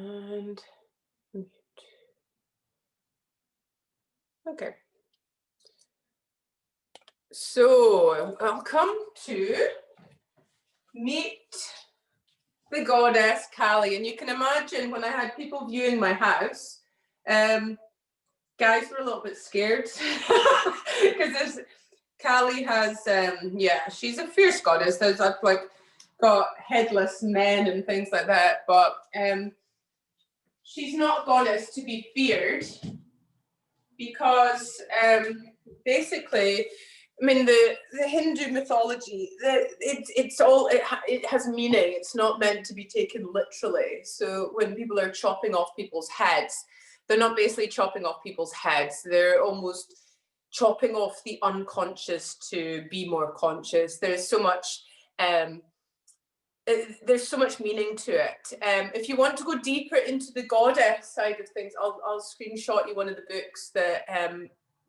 And okay. So welcome to meet the goddess Kali. And you can imagine when I had people viewing my house, guys were a little bit scared because Kali has, yeah, she's a fierce goddess. There's like got headless men and things like that, but she's not a goddess to be feared because basically, I mean, the Hindu mythology, it has meaning. It's not meant to be taken literally. So when people are chopping off people's heads, they're not basically chopping off people's heads. They're almost chopping off the unconscious to be more conscious. There's so much meaning to it. If you want to go deeper into the goddess side of things, I'll screenshot you one of the books that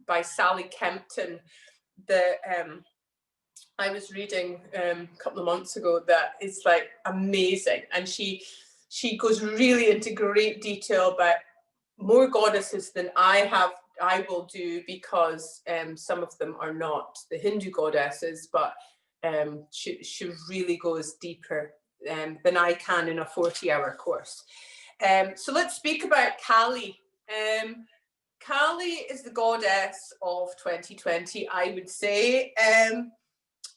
by Sally Kempton that I was reading a couple of months ago. That is like amazing, and she goes really into great detail about more goddesses than I will do, because some of them are not the Hindu goddesses, but she really goes deeper than I can in a 40-hour course. So let's speak about Kali. Kali is the goddess of 2020, I would say,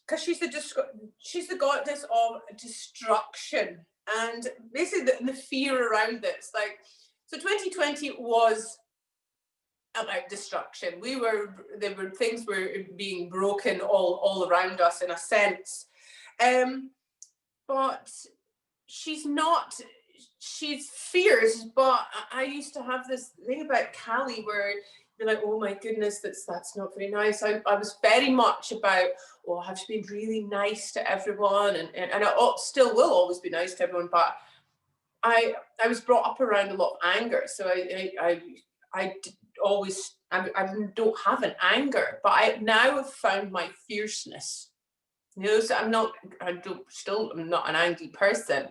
because she's the goddess of destruction, and basically the fear around this. Like, so 2020 was about destruction. Things were being broken all around us in a sense, but she's fierce. But I used to have this thing about Kali where you're like, oh my goodness, that's not very nice. I was very much about, oh, I have to be really nice to everyone, and I still will always be nice to everyone, but I was brought up around a lot of anger, so I don't have an anger, but I now have found my fierceness. You know, so I'm not an angry person,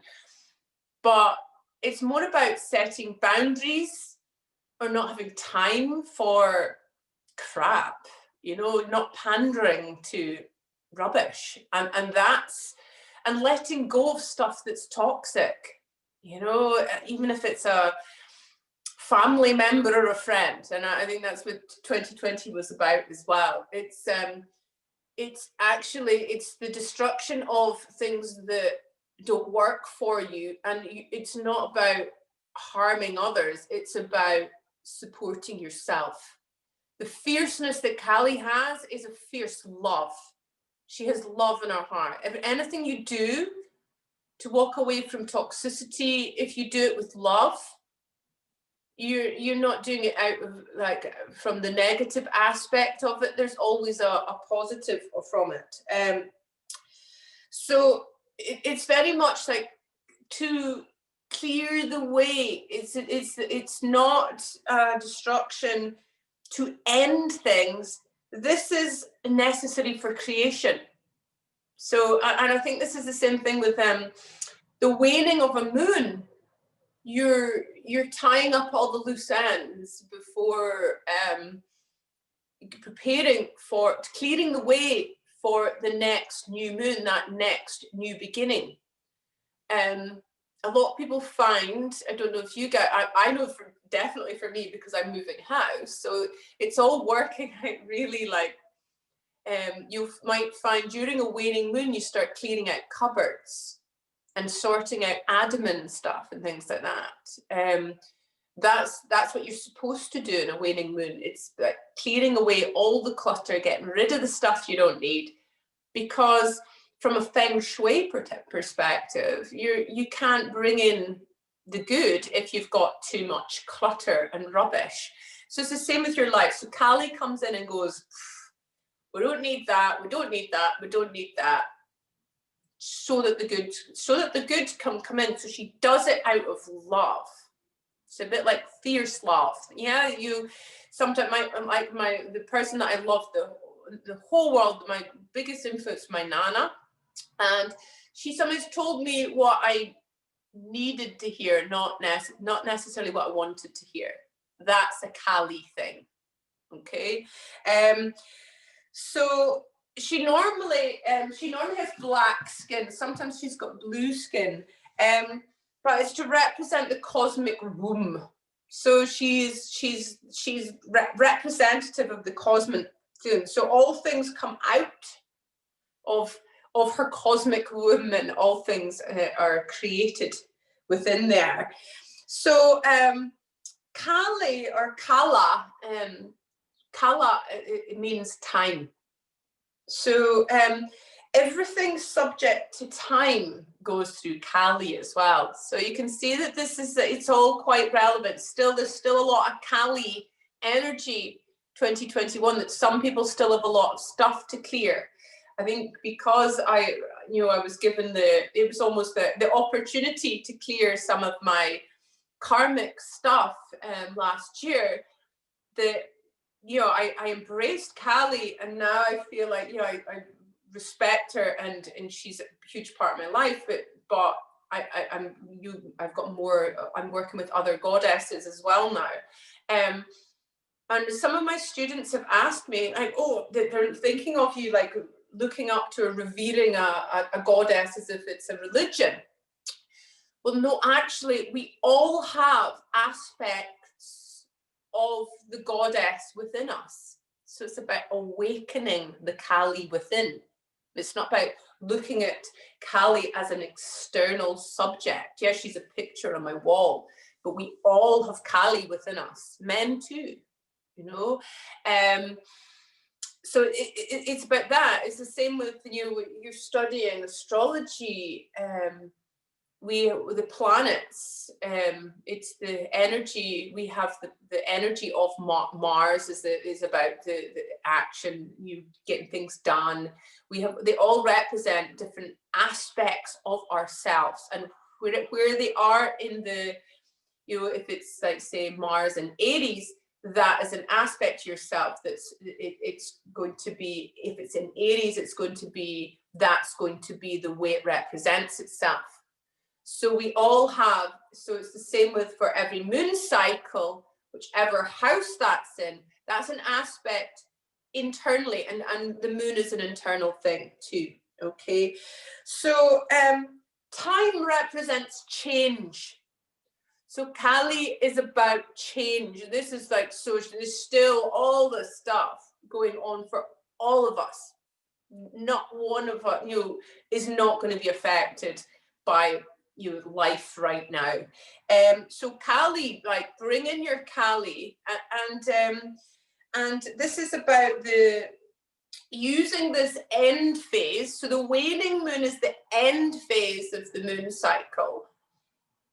but it's more about setting boundaries or not having time for crap, you know, not pandering to rubbish, and letting go of stuff that's toxic, you know, even if it's a family member or a friend. And I think that's what 2020 was about as well. It's the destruction of things that don't work for you, and it's not about harming others, it's about supporting yourself. The fierceness that Kali has is a fierce love. She has love in her heart. If anything you do to walk away from toxicity, if you do it with love, you're not doing it out of like from the negative aspect of it. There's always a positive from it. So it's very much like to clear the way. It's not destruction to end things. This is necessary for creation. So, and I think this is the same thing with the waning of a moon. You're tying up all the loose ends before preparing for clearing the way for the next new moon, that next new beginning. A lot of people find, I don't know if you guys, I know definitely for me, because I'm moving house, so it's all working out really like, you might find during a waning moon, you start clearing out cupboards and sorting out admin stuff and things like that. That's what you're supposed to do in a waning moon. It's like clearing away all the clutter, getting rid of the stuff you don't need, because from a feng shui perspective, you can't bring in the good if you've got too much clutter and rubbish. So it's the same with your life. So Kali comes in and goes, we don't need that, we don't need that, we don't need that, so that the good come in. So she does it out of love. It's a bit like fierce love. Yeah, you sometimes the person that I love the whole world, my biggest influence, my Nana, and she sometimes told me what I needed to hear, not necessarily what I wanted to hear. That's a Kali thing. Okay. So she normally has black skin. Sometimes she's got blue skin. But it's to represent the cosmic womb. So she's representative of the cosmic womb. So all things come out of her cosmic womb, and all things are created within there. So Kali or Kala, Kala, it means time. So everything subject to time goes through Kali as well. So you can see that it's all quite relevant. There's still a lot of Kali energy 2021, that some people still have a lot of stuff to clear. I think because I was given it was almost the opportunity to clear some of my karmic stuff last year, that I embraced Kali, and now I feel like I respect her, and she's a huge part of my life, but I've got more. I'm working with other goddesses as well now, and some of my students have asked me, like, oh, they're thinking of you, like looking up to or revering a goddess as if it's a religion. Well, no, actually, we all have aspects of the goddess within us. So it's about awakening the Kali within. It's not about looking at Kali as an external subject. Yeah, she's a picture on my wall, but we all have Kali within us, men too, So it's about that. It's the same with you're studying astrology. The planets, it's the energy. We have the energy of Mars is about the action, you getting things done. They all represent different aspects of ourselves, and where they are in the, if it's like say Mars and Aries, that is an aspect to yourself it's going to be, if it's in Aries, that's going to be the way it represents itself. So we all have, so it's the same for every moon cycle, whichever house that's in, that's an aspect internally, and the moon is an internal thing too, okay? So time represents change. So Kali is about change. This is like social, there's still all the stuff going on for all of us. Not one of us, is not going to be affected by life right now. So Kali, like bring in your Kali, and this is about using this end phase. So the waning moon is the end phase of the moon cycle,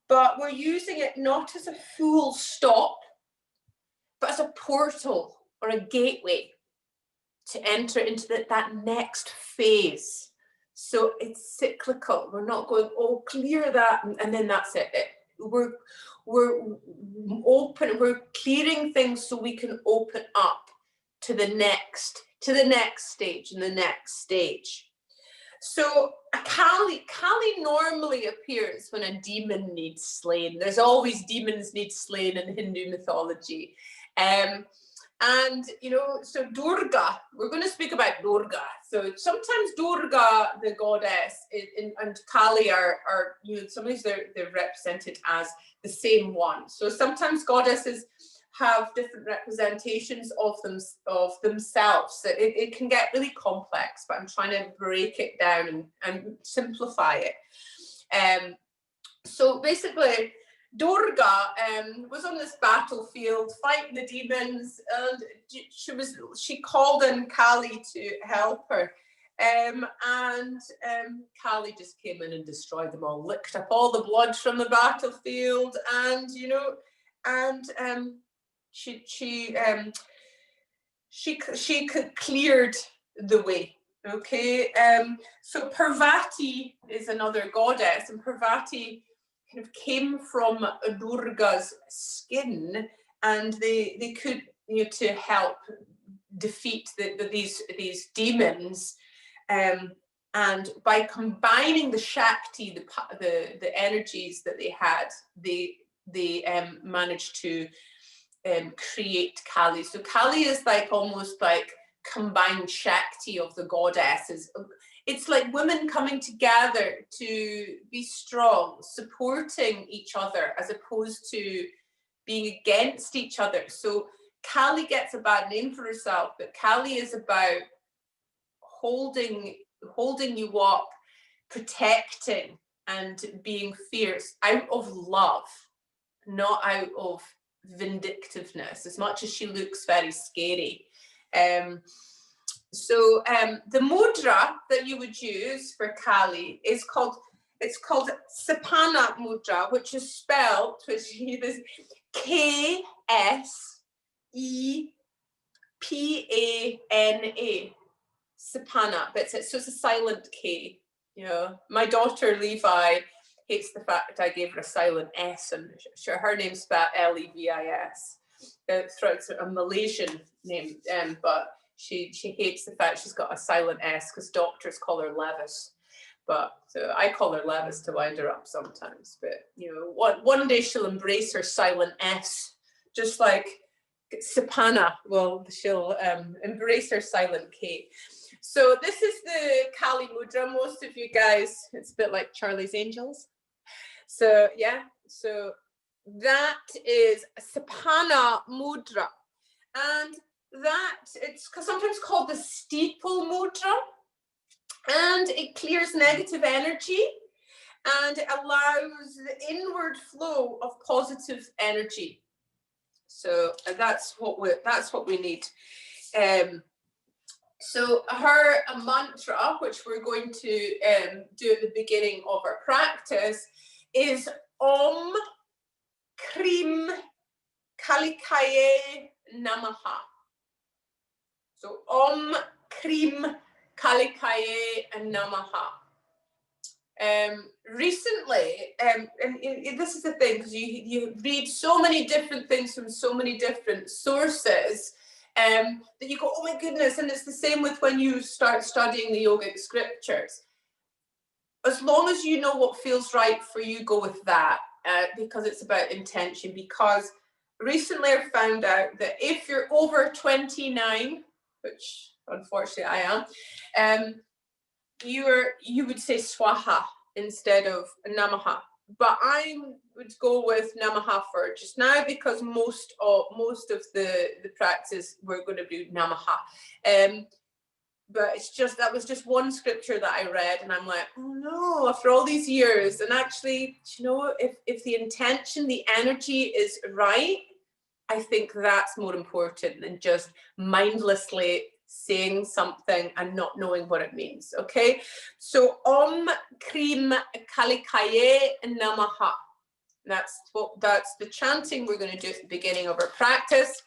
but we're using it not as a full stop, but as a portal or a gateway to enter into that next phase. So it's cyclical. We're not going, oh, clear that, and then that's it. We're open. We're clearing things so we can open up to the next stage and the next stage. So a Kali normally appears when a demon needs slain. There's always demons need slain in Hindu mythology. And, so Durga, we're going to speak about Durga. So sometimes Durga, the goddess, and Kali are sometimes they're represented as the same one. So sometimes goddesses have different representations of themselves. It can get really complex, but I'm trying to break it down and simplify it. So basically, Durga was on this battlefield fighting the demons, and she called in Kali to help her. And Kali just came in and destroyed them all, licked up all the blood from the battlefield, and she cleared the way. Okay, so Parvati is another goddess, and Parvati kind of came from Durga's skin, and they could, to help defeat these demons. And by combining the Shakti, the energies that they had, they managed to create Kali. So Kali is like almost like combined Shakti of the goddesses. It's like women coming together to be strong, supporting each other as opposed to being against each other. So Kali gets a bad name for herself, but Kali is about holding you up, protecting, and being fierce out of love, not out of vindictiveness, as much as she looks very scary. So the mudra that you would use for Kali is called Sapana mudra, which is spelled, which is K-S-E-P-A-N-A. Sapana, but so it's a silent K. You know, my daughter Levi hates the fact that I gave her a silent S, and her name's spelled Levis. It's a Malaysian name, but she hates the fact she's got a silent S because doctors call her Levis. But so I call her Levis to wind her up sometimes. But you know, one day she'll embrace her silent S, just like Sapana. Well, she'll embrace her silent K. So this is the Kali mudra. Most of you guys, it's a bit like Charlie's Angels. So yeah, so that is Sapana mudra, and that it's sometimes called the steeple mudra, and it clears negative energy and it allows the inward flow of positive energy. So that's what we need. So her mantra, which we're going to do at the beginning of our practice, is Om Krim Kalikaye Namaha. So Om Krim Kalikaye Namaha. Recently, and this is the thing, because you read so many different things from so many different sources, that you go, oh my goodness, and it's the same with when you start studying the yogic scriptures. As long as you know what feels right for you, go with that, because it's about intention. Because recently I found out that if you're over 29, which unfortunately I am, you would say swaha instead of namaha. But I would go with namaha for just now, because most of the practice we're going to do namaha. But it's just, that was just one scripture that I read, and I'm like, oh no, after all these years. And actually, you know, if the intention, the energy is right, I think that's more important than just mindlessly saying something and not knowing what it means. Okay, so Om Krim Kalikaye Namaha. That's the chanting we're going to do at the beginning of our practice.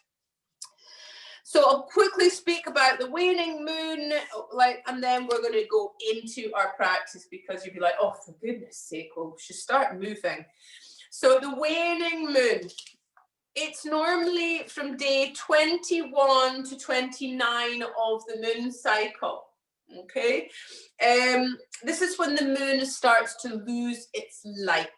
So I'll quickly speak about the waning moon, and then we're going to go into our practice, because you'll be like, oh, for goodness sake, well, we should start moving. So the waning moon, it's normally from day 21 to 29 of the moon cycle. Okay, this is when the moon starts to lose its light.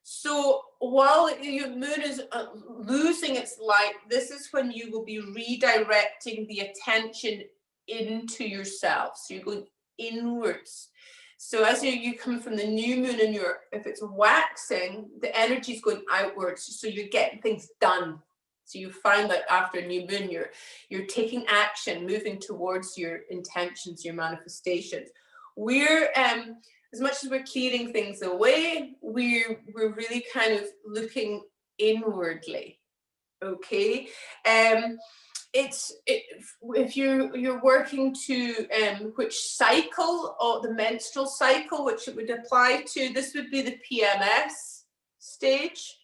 So while your moon is losing its light, this is when you will be redirecting the attention into yourself. So you're going inwards. So as you come from the new moon, and if it's waxing, the energy is going outwards. So you're getting things done. So you find that after a new moon, you're taking action, moving towards your intentions, your manifestations. We're as much as we're clearing things away, we're really kind of looking inwardly. Okay, if you're working to which cycle, or the menstrual cycle, which it would apply to, this would be the PMS stage.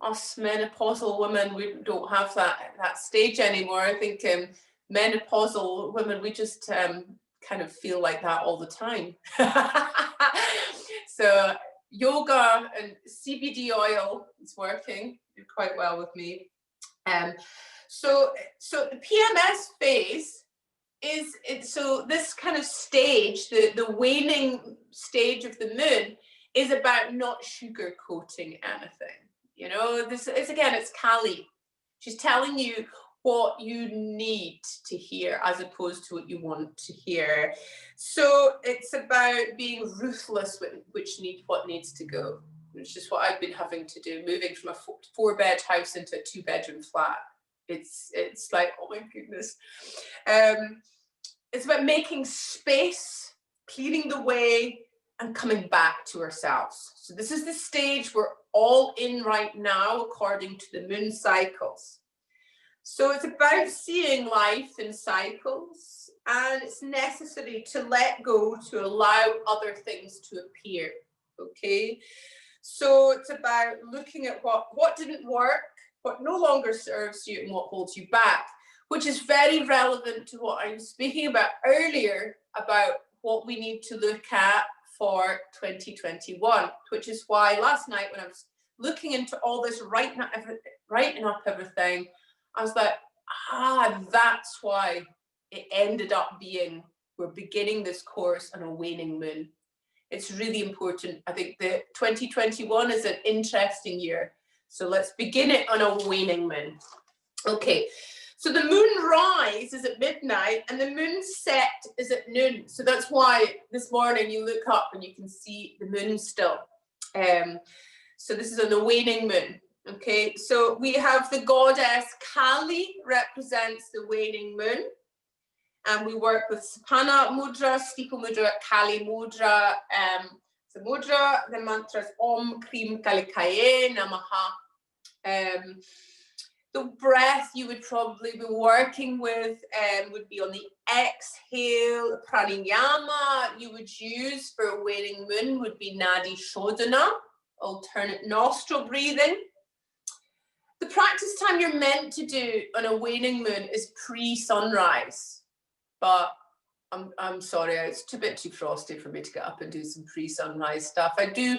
Us menopausal women, we don't have that stage anymore. I think menopausal women, we just kind of feel like that all the time. So yoga and CBD oil is working quite well with me. So the PMS phase so this kind of stage, the waning stage of the moon, is about not sugarcoating anything. You know, this is, again, it's Kali. She's telling you what you need to hear as opposed to what you want to hear. So it's about being ruthless with what needs to go, which is what I've been having to do, moving from a 4-bed house into a 2-bedroom flat. It's like, oh my goodness. It's about making space, clearing the way, and coming back to ourselves. So this is the stage we're all in right now, according to the moon cycles. So it's about seeing life in cycles, and it's necessary to let go, to allow other things to appear, okay? So it's about looking at what didn't work, what no longer serves you, and what holds you back, which is very relevant to what I was speaking about earlier, about what we need to look at for 2021, which is why last night when I was looking into all this, writing up everything, I was like, that's why it ended up being, we're beginning this course on a waning moon. It's really important. I think the 2021 is an interesting year. So let's begin it on a waning moon. Okay, so the moon rise is at midnight and the moon set is at noon. So that's why this morning you look up and you can see the moon still. So this is on the waning moon. Okay, so we have the goddess Kali represents the waning moon. And we work with Sapana Mudra, Steeple Mudra, Kali Mudra. The mudra, the mantra is Om Krim Kalikaye Namaha. The breath you would probably be working with would be on the exhale. Pranayama you would use for a waning moon would be Nadi Shodhana, alternate nostril breathing. The practice time you're meant to do on a waning moon is pre-sunrise, but I'm sorry, it's a bit too frosty for me to get up and do some pre-sunrise stuff. I do,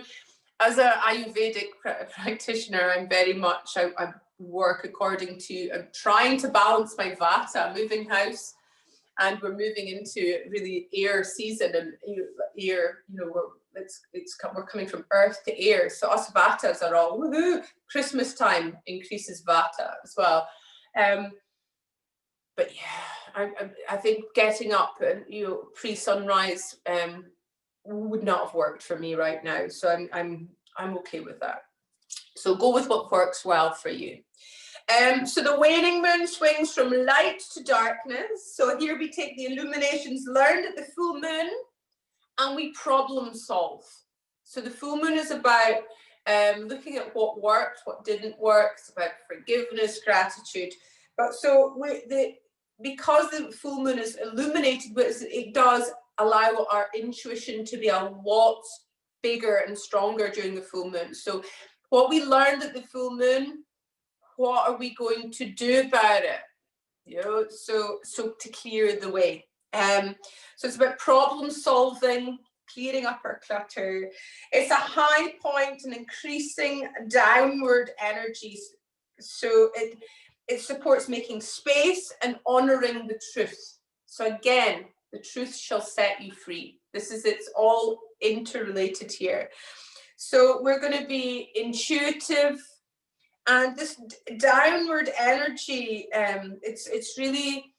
as an Ayurvedic practitioner, I'm very much, I work according to, I'm trying to balance my Vata, moving house, and we're moving into really air season, and air, we're coming from earth to air. So us Vatas are all, woohoo, Christmas time increases Vata as well. But yeah, I think getting up and pre-sunrise would not have worked for me right now. So I'm okay with that. So go with what works well for you. So the waning moon swings from light to darkness. So here we take the illuminations learned at the full moon and we problem solve. So the full moon is about looking at what worked, what didn't work. It's about forgiveness, gratitude. But so because the full moon is illuminated, it does allow our intuition to be a lot bigger and stronger during the full moon. So what we learned at the full moon, what are we going to do about it? So to clear the way. So it's about problem solving, clearing up our clutter. It's a high point and increasing downward energies. So it supports making space and honoring the truth. So again, the truth shall set you free. It's all interrelated here. So we're going to be intuitive, and this downward energy, it's really,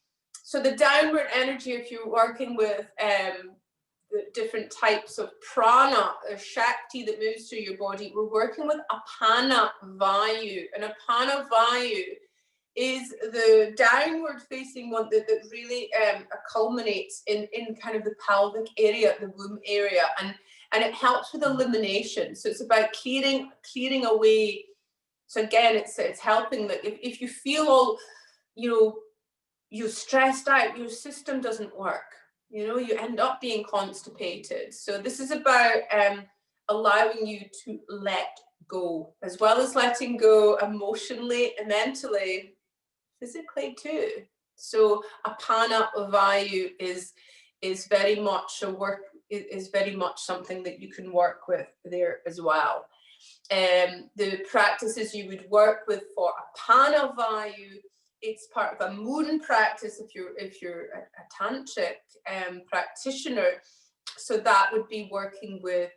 so the downward energy, if you're working with the different types of prana or shakti that moves through your body, we're working with apana vayu, and apana vayu is the downward facing one that really culminates in kind of the pelvic area, the womb area, and it helps with elimination. So it's about clearing away. So again, it's helping that if you feel all, you're stressed out, your system doesn't work. You end up being constipated. So this is about allowing you to let go, as well as letting go emotionally and mentally, physically too. So apana vayu is very much very much something that you can work with there as well. The practices you would work with for apana vayu it's part of a moon practice if you're a tantric practitioner. So that would be working with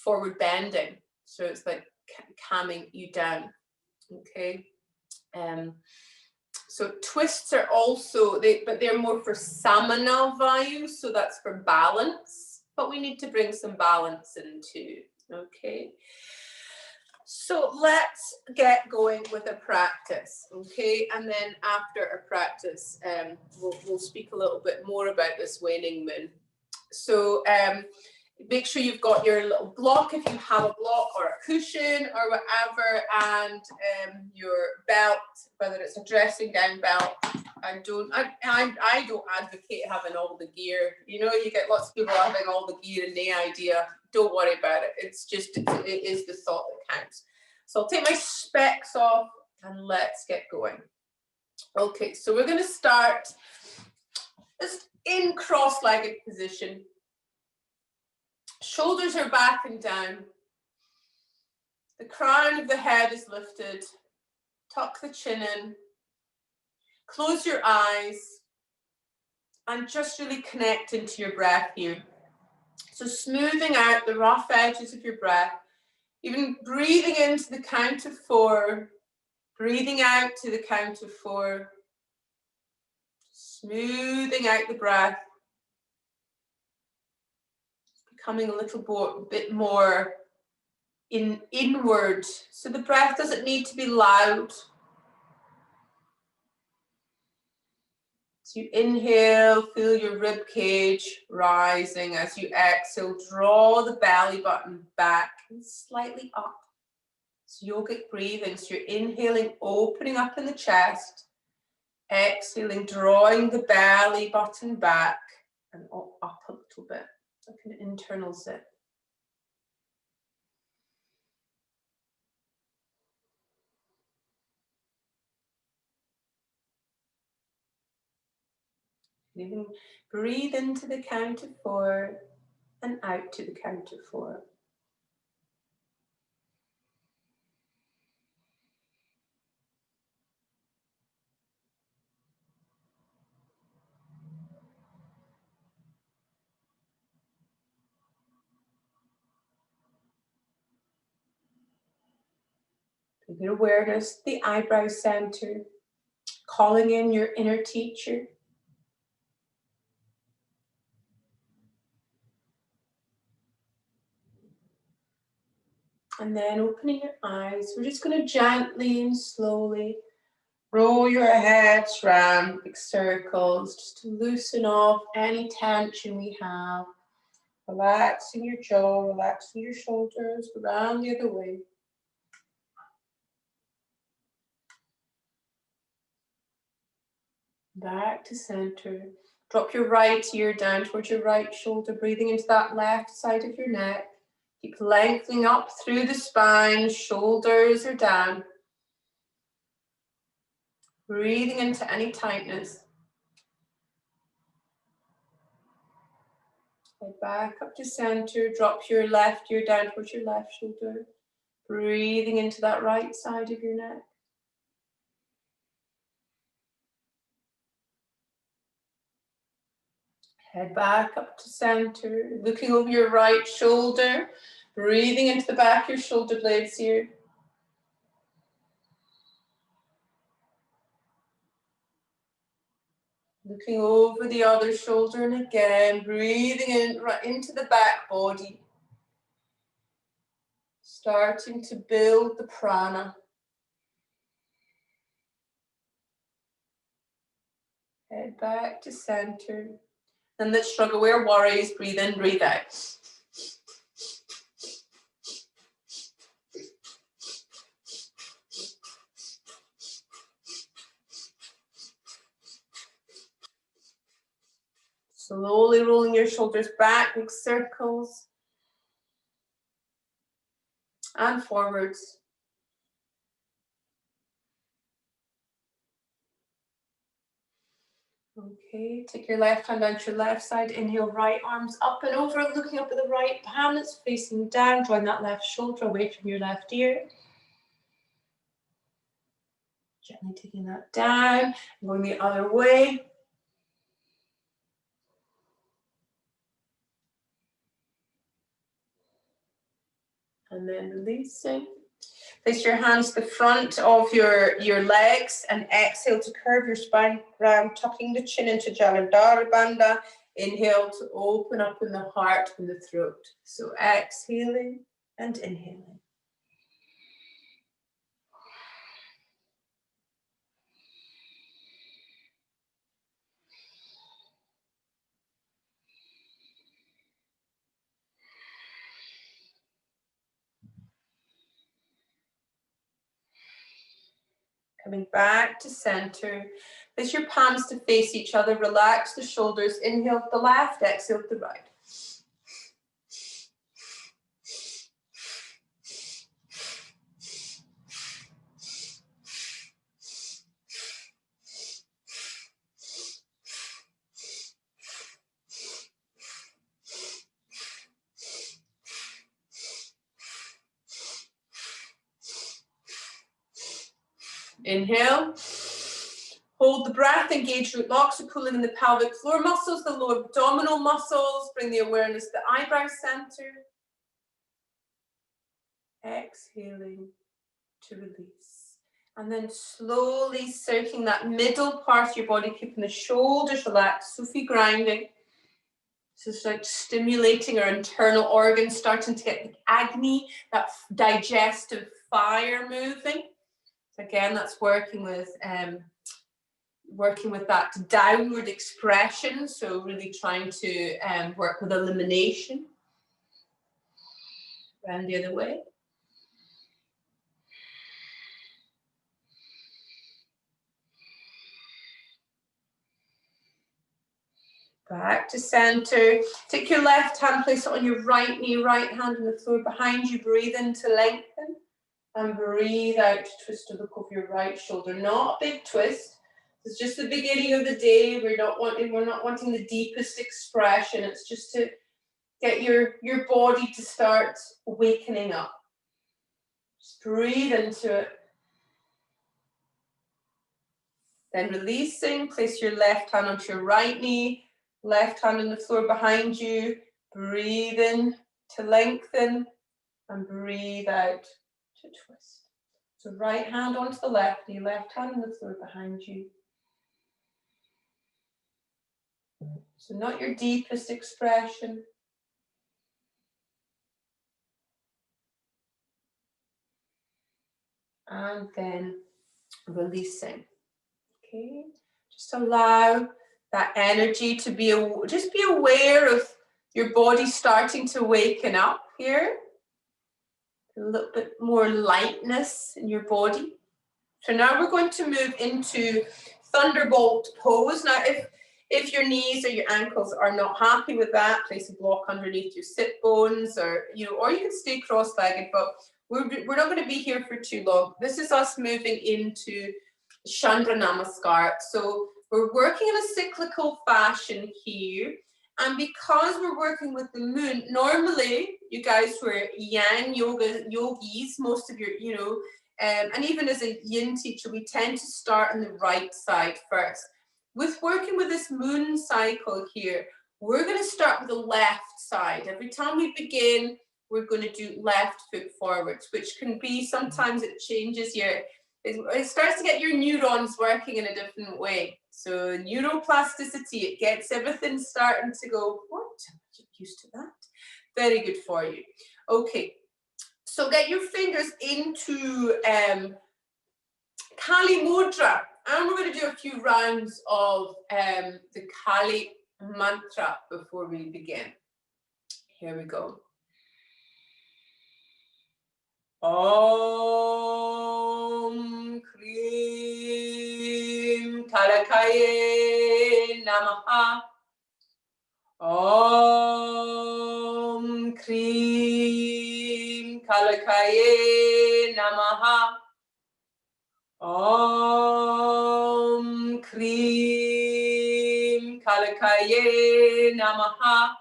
forward bending. So it's like calming you down. Okay. So twists are also, but they're more for samana values, so that's for balance, but we need to bring some balance in too. Okay. So let's get going with a practice, okay? And then after a practice, we'll speak a little bit more about this waning moon. So make sure you've got your little block, if you have a block or a cushion or whatever, and your belt, whether it's a dressing down belt. I don't advocate having all the gear. You know, you get lots of people having all the gear and no idea. Don't worry about it. It's just, it is the thought that counts. So I'll take my specs off and let's get going. Okay, so we're going to start just in cross-legged position. Shoulders are back and down. The crown of the head is lifted. Tuck the chin in. Close your eyes and just really connect into your breath here. So smoothing out the rough edges of your breath, even breathing into the count of 4, breathing out to the count of 4, smoothing out the breath, becoming a little bit more inward. So the breath doesn't need to be loud. So you inhale, feel your rib cage rising. As you exhale, draw the belly button back and slightly up. It's yogic breathing. So you're inhaling, opening up in the chest. Exhaling, drawing the belly button back and up a little bit, like an internal zip. Even breathe into the count of 4 and out to the count of 4. Bring your awareness, the eyebrow center, calling in your inner teacher. And then opening your eyes, we're just going to gently and slowly roll your heads round, big circles, just to loosen off any tension we have. Relaxing your jaw, relaxing your shoulders, around the other way. Back to center. Drop your right ear down towards your right shoulder, breathing into that left side of your neck. Keep lengthening up through the spine, shoulders are down. Breathing into any tightness. Head back up to center, drop your left ear down towards your left shoulder. Breathing into that right side of your neck. Head back up to center, looking over your right shoulder, breathing into the back of your shoulder blades here. Looking over the other shoulder and again, breathing in right into the back body. Starting to build the prana. Head back to center. And let's struggle where worries, breathe in, breathe out. Slowly rolling your shoulders back, big circles. And forwards. Okay, take your left hand down to your left side. Inhale, right arms up and over, looking up at the right palm that's facing down. Drawing that left shoulder away from your left ear. Gently taking that down, going the other way. And then releasing. Place your hands to the front of your legs and exhale to curve your spine round, tucking the chin into Jalandhara Bandha. Inhale to open up in the heart and the throat. So exhaling and inhaling. Coming back to center. Place your palms to face each other. Relax the shoulders. Inhale to the left, exhale to the right. Inhale. Hold the breath, engage root locks, so pulling in the pelvic floor muscles, the lower abdominal muscles. Bring the awareness to the eyebrow center. Exhaling to release. And then slowly circling that middle part of your body, keeping the shoulders relaxed, Sufi grounding. So it's like stimulating our internal organs, starting to get the Agni, that digestive fire moving. So again, that's working with that downward expression. So really trying to work with elimination. Round the other way. Back to center. Take your left hand, place it on your right knee, right hand on the floor behind you. Breathe in to lengthen and breathe out to twist to look over your right shoulder. Not a big twist. It's just the beginning of the day. We're not wanting the deepest expression. It's just to get your body to start wakening up. Just breathe into it. Then releasing, place your left hand onto your right knee. Left hand on the floor behind you. Breathe in to lengthen and breathe out to twist. So right hand onto the left knee, left hand on the floor behind you. So not your deepest expression. And then releasing. Okay, just allow that energy to be, just be aware of your body starting to waken up here. A little bit more lightness in your body. So now we're going to move into thunderbolt pose. Now, if your knees or your ankles are not happy with that, place a block underneath your sit bones, or you can stay cross-legged, but we're not going to be here for too long. This is us moving into Chandra Namaskar. So we're working in a cyclical fashion here. And because we're working with the moon, normally you guys who are yang yogis, most of your, and even as a yin teacher, we tend to start on the right side first. With working with this moon cycle here, we're going to start with the left side. Every time we begin, we're going to do left foot forwards, which can be, sometimes it changes it starts to get your neurons working in a different way. So neuroplasticity, it gets everything starting to go, what? I'm not used to that. Very good for you. Okay, so get your fingers into Kali Mudra. And we're going to do a few rounds of the Kali mantra before we begin. Here we go. Om Krim Kalakaye Namaha. Om Krim Kalakaye Namaha. Om Krim Kalakaye Namaha.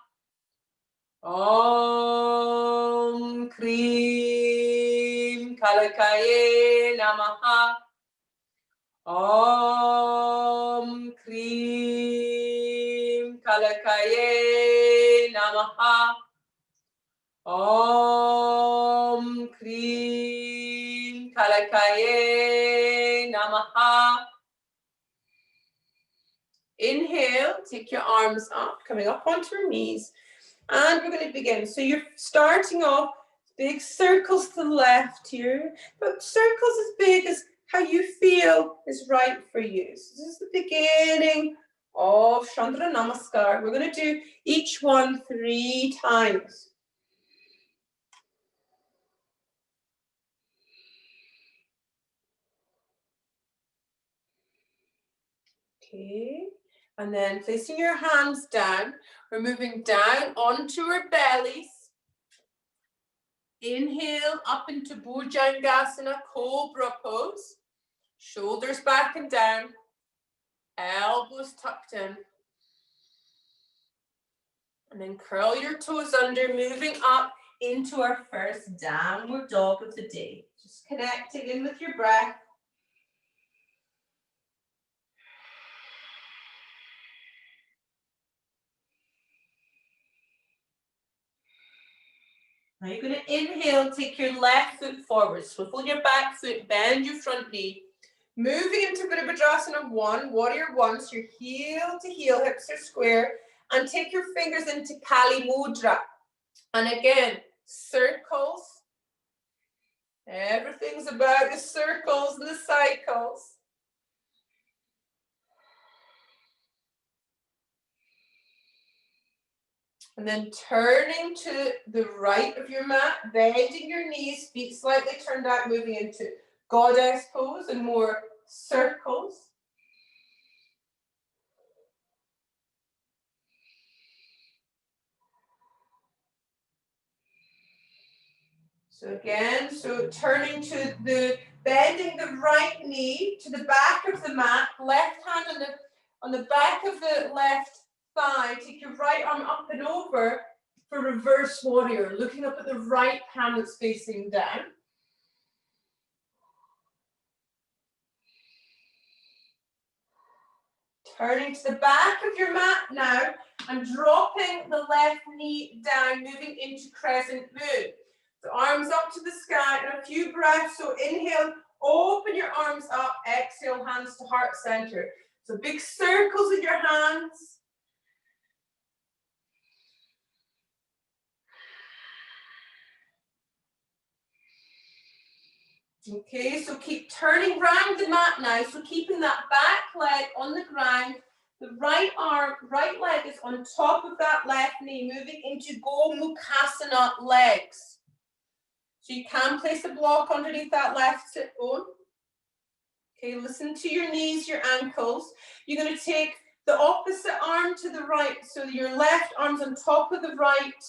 Om Krim Kalakaye Namaha. Om Krim Kalakaye Namaha. Om Krim Kalakaye Namaha. Inhale, take your arms up, coming up onto your knees. And we're going to begin. So you're starting off, big circles to the left here, but circles as big as how you feel is right for you. So this is the beginning of Chandra Namaskar. We're going to do each one 3 times. Okay, and then placing your hands down, we're moving down onto our bellies. Inhale up into Bhujangasana, Cobra pose. Shoulders back and down, elbows tucked in. And then curl your toes under, moving up into our first downward dog of the day. Just connecting in with your breath. Now you're going to inhale, take your left foot forward, swivel your back foot, bend your front knee. Moving into Virabhadrasana 1, Warrior 1, so you're heel to heel, hips are square, and take your fingers into Kali Mudra. And again, circles. Everything's about the circles and the cycles. And then turning to the right of your mat, bending your knees, feet slightly turned out, moving into goddess pose and more circles. So again, turning to bending the right knee to the back of the mat, left hand on the back of the left thigh, take your right arm up and over for reverse warrior, looking up at the right hand that's facing down. Turning to the back of your mat now and dropping the left knee down, moving into crescent moon. So arms up to the sky and a few breaths. So inhale, open your arms up, exhale, hands to heart center. So big circles with your hands. Okay, so keep turning round the mat now. So keeping that back leg on the ground. The right leg is on top of that left knee, moving into Gomukhasana legs. So you can place a block underneath that left sit bone. Okay, listen to your knees, your ankles. You're going to take the opposite arm to the right. So your left arm's on top of the right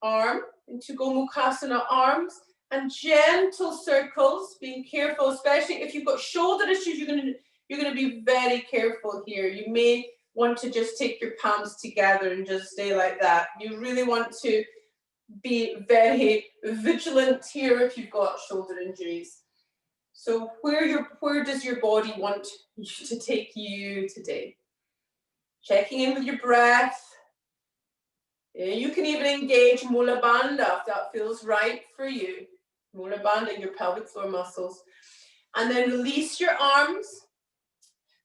arm into Gomukhasana arms. And gentle circles, being careful, especially if you've got shoulder issues, you're going to be very careful here. You may want to just take your palms together and just stay like that. You really want to be very vigilant here if you've got shoulder injuries. So where does your body want you to take you today? Checking in with your breath. You can even engage Mula Bandha if that feels right for you. Mula Bandha, your pelvic floor muscles. And then release your arms.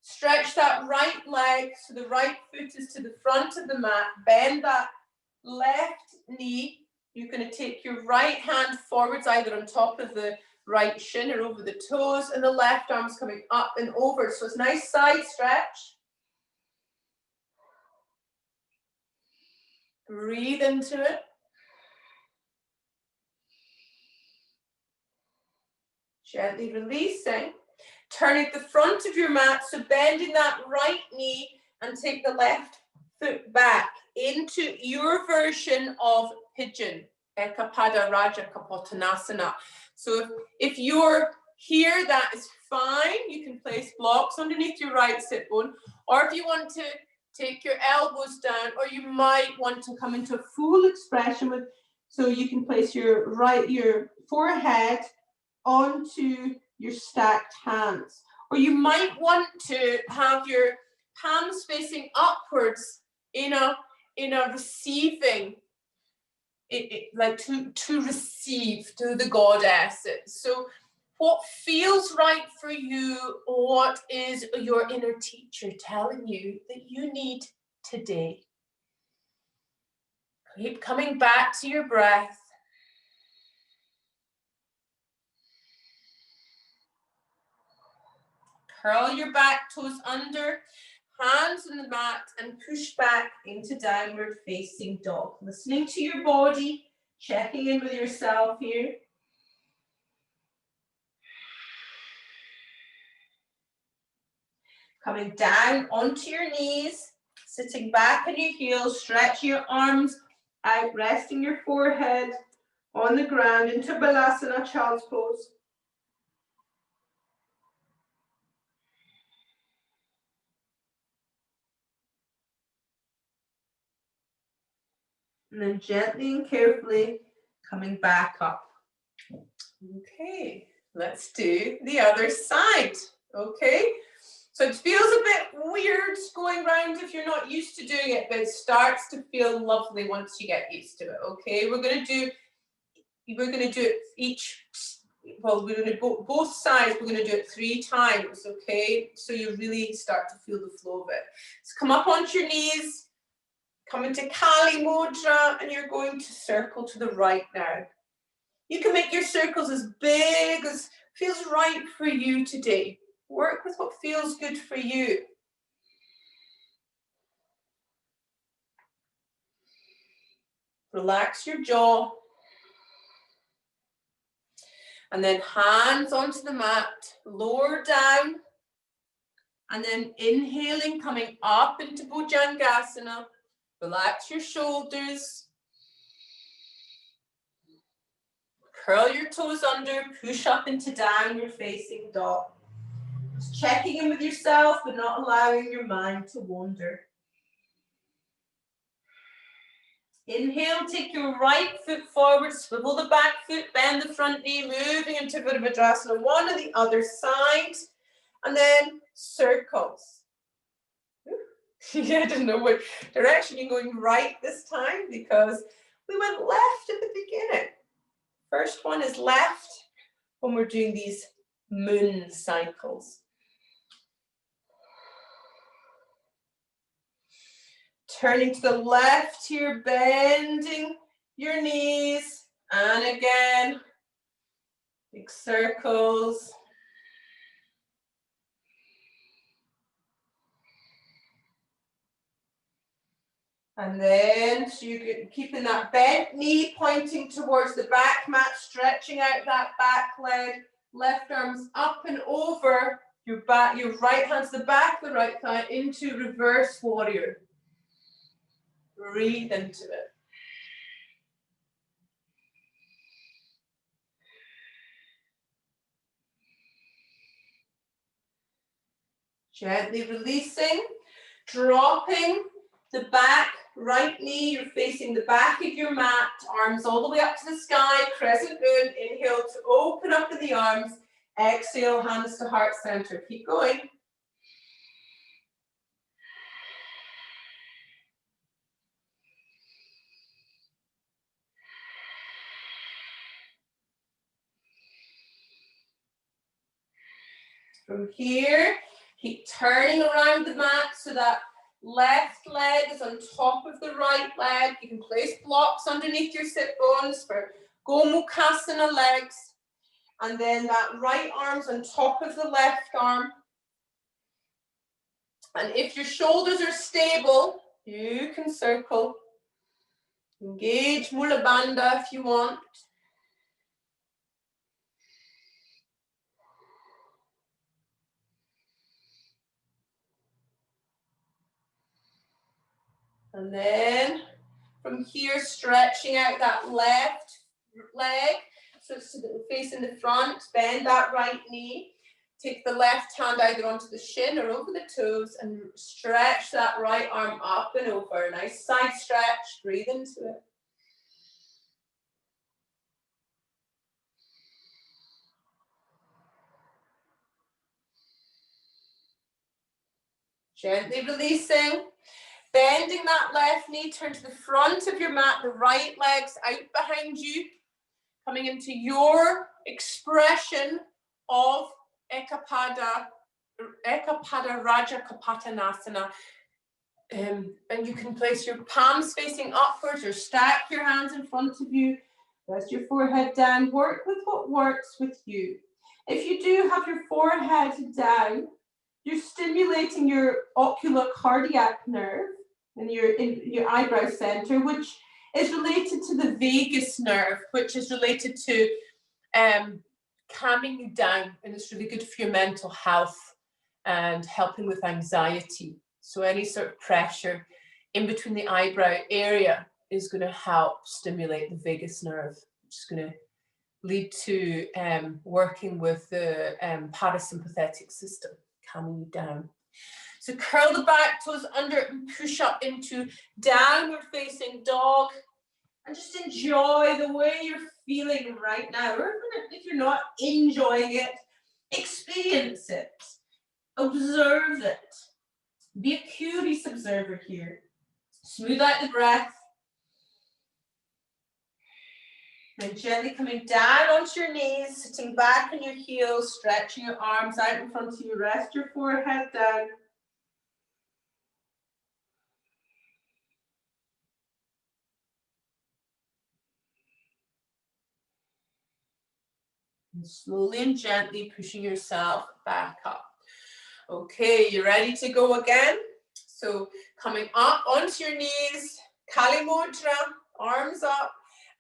Stretch that right leg so the right foot is to the front of the mat. Bend that left knee. You're going to take your right hand forwards, either on top of the right shin or over the toes, and the left arm's coming up and over. So it's a nice side stretch. Breathe into it. Gently releasing. Turning the front of your mat, so bending that right knee and take the left foot back into your version of pigeon, Ekapada Raja Kapottanasana. So if you're here, that is fine. You can place blocks underneath your right sit bone, or if you want to take your elbows down, or you might want to come into a full expression so you can place your forehead onto your stacked hands. Or you might want to have your palms facing upwards in a receiving, like to receive to the goddesses. So what feels right for you? What is your inner teacher telling you that you need today? Keep coming back to your breath. Curl your back toes under, hands on the mat, and push back into downward facing dog. Listening to your body, checking in with yourself here. Coming down onto your knees, sitting back on your heels, stretching your arms out, resting your forehead on the ground into Balasana, child's pose. And then gently and carefully coming back up. Okay, let's do the other side. Okay, so it feels a bit weird going round if you're not used to doing it, but it starts to feel lovely once you get used to it. Okay, we're going to do it each. Well, we're going to both sides. We're going to do it 3 times. Okay, so you really start to feel the flow of it. So come up onto your knees, come into Kali Mudra, and you're going to circle to the right now. You can make your circles as big as feels right for you today. Work with what feels good for you. Relax your jaw. And then hands onto the mat, lower down. And then inhaling, coming up into Bhujangasana. Relax your shoulders. Curl your toes under, push up into downward facing dog. Just checking in with yourself, but not allowing your mind to wander. Inhale, take your right foot forward, swivel the back foot, bend the front knee, moving into Virabhadrasana, one on the other side, and then circles. Yeah, I didn't know what direction you're going right this time because we went left at the beginning. First one is left when we're doing these moon cycles. Turning to the left here, bending your knees, and again, big circles. And then, so you're keeping that bent knee pointing towards the back mat, stretching out that back leg, left arms up and over your back, your right hand to the back of the right thigh into reverse warrior. Breathe into it. Gently releasing, dropping the back right knee, you're facing the back of your mat, arms all the way up to the sky, crescent moon, inhale to open up in the arms, exhale, hands to heart center, keep going. From here, keep turning around the mat so that left leg is on top of the right leg. You can place blocks underneath your sit bones for Gomukhasana legs. And then that right arm's on top of the left arm. And if your shoulders are stable, you can circle. Engage Mula Bandha if you want. And then from here, stretching out that left leg. So it's facing the front, bend that right knee. Take the left hand either onto the shin or over the toes and stretch that right arm up and over. Nice side stretch, breathe into it. Gently releasing. Bending that left knee, turn to the front of your mat, the right leg's out behind you. Coming into your expression of Ekapada Raja Kapatanasana. And you can place your palms facing upwards or stack your hands in front of you. Rest your forehead down. Work with what works with you. If you do have your forehead down, you're stimulating your oculocardiac nerve in your eyebrow center, which is related to the vagus nerve, which is related to calming you down, and it's really good for your mental health and helping with anxiety. So any sort of pressure in between the eyebrow area is going to help stimulate the vagus nerve, which is going to lead to working with the parasympathetic system, calming you down. So curl the back toes under and push up into downward facing dog. And just enjoy the way you're feeling right now. Or if you're not enjoying it, experience it. Observe it. Be a curious observer here. Smooth out the breath. And gently coming down onto your knees, sitting back on your heels, stretching your arms out in front of you. Rest your forehead down. And slowly and gently pushing yourself back up. Okay, you ready to go again? So coming up onto your knees, Kali Mudra, arms up,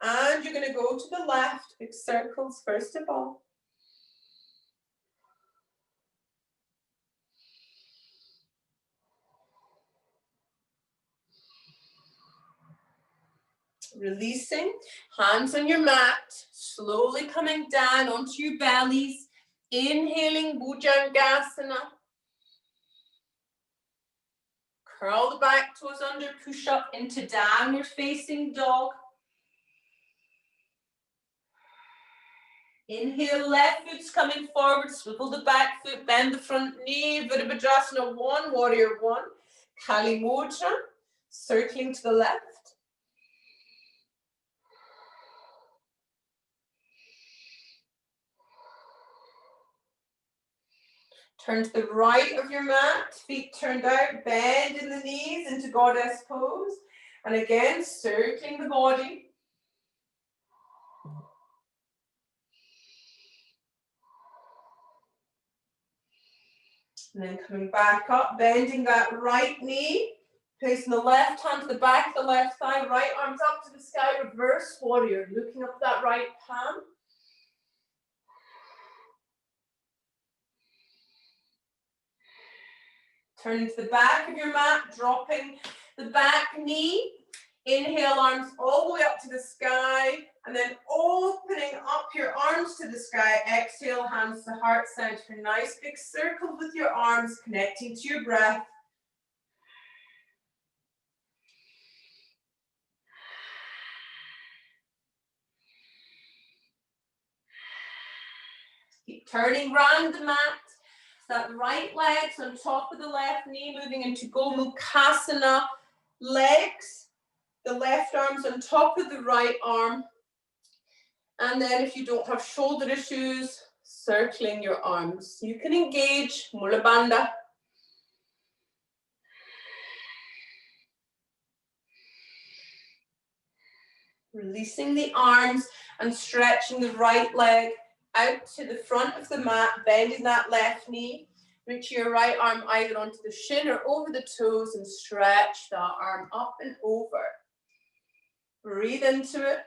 and you're going to go to the left, big circles first of all. Releasing, hands on your mat, slowly coming down onto your bellies, inhaling Bhujangasana. Curl the back toes under, push up into downward facing dog. Inhale, left foot's coming forward, swivel the back foot, bend the front knee, Virabhadrasana 1, Warrior 1, Kali Mudra, circling to the left. Turn to the right of your mat, feet turned out, bend in the knees into goddess pose. And again, circling the body. And then coming back up, bending that right knee, placing the left hand to the back of the left thigh, right arms up to the sky, reverse warrior, looking up that right palm. Turning to the back of your mat, dropping the back knee. Inhale, arms all the way up to the sky, and then opening up your arms to the sky. Exhale, hands to heart center. Nice big circle with your arms, connecting to your breath. Keep turning round the mat. That right leg's on top of the left knee, moving into Gomukhasana. Legs, the left arm's on top of the right arm. And then if you don't have shoulder issues, circling your arms. You can engage Mula Bandha. Releasing the arms and stretching the right leg out to the front of the mat, bending that left knee. Reach your right arm either onto the shin or over the toes and stretch that arm up and over. Breathe into it.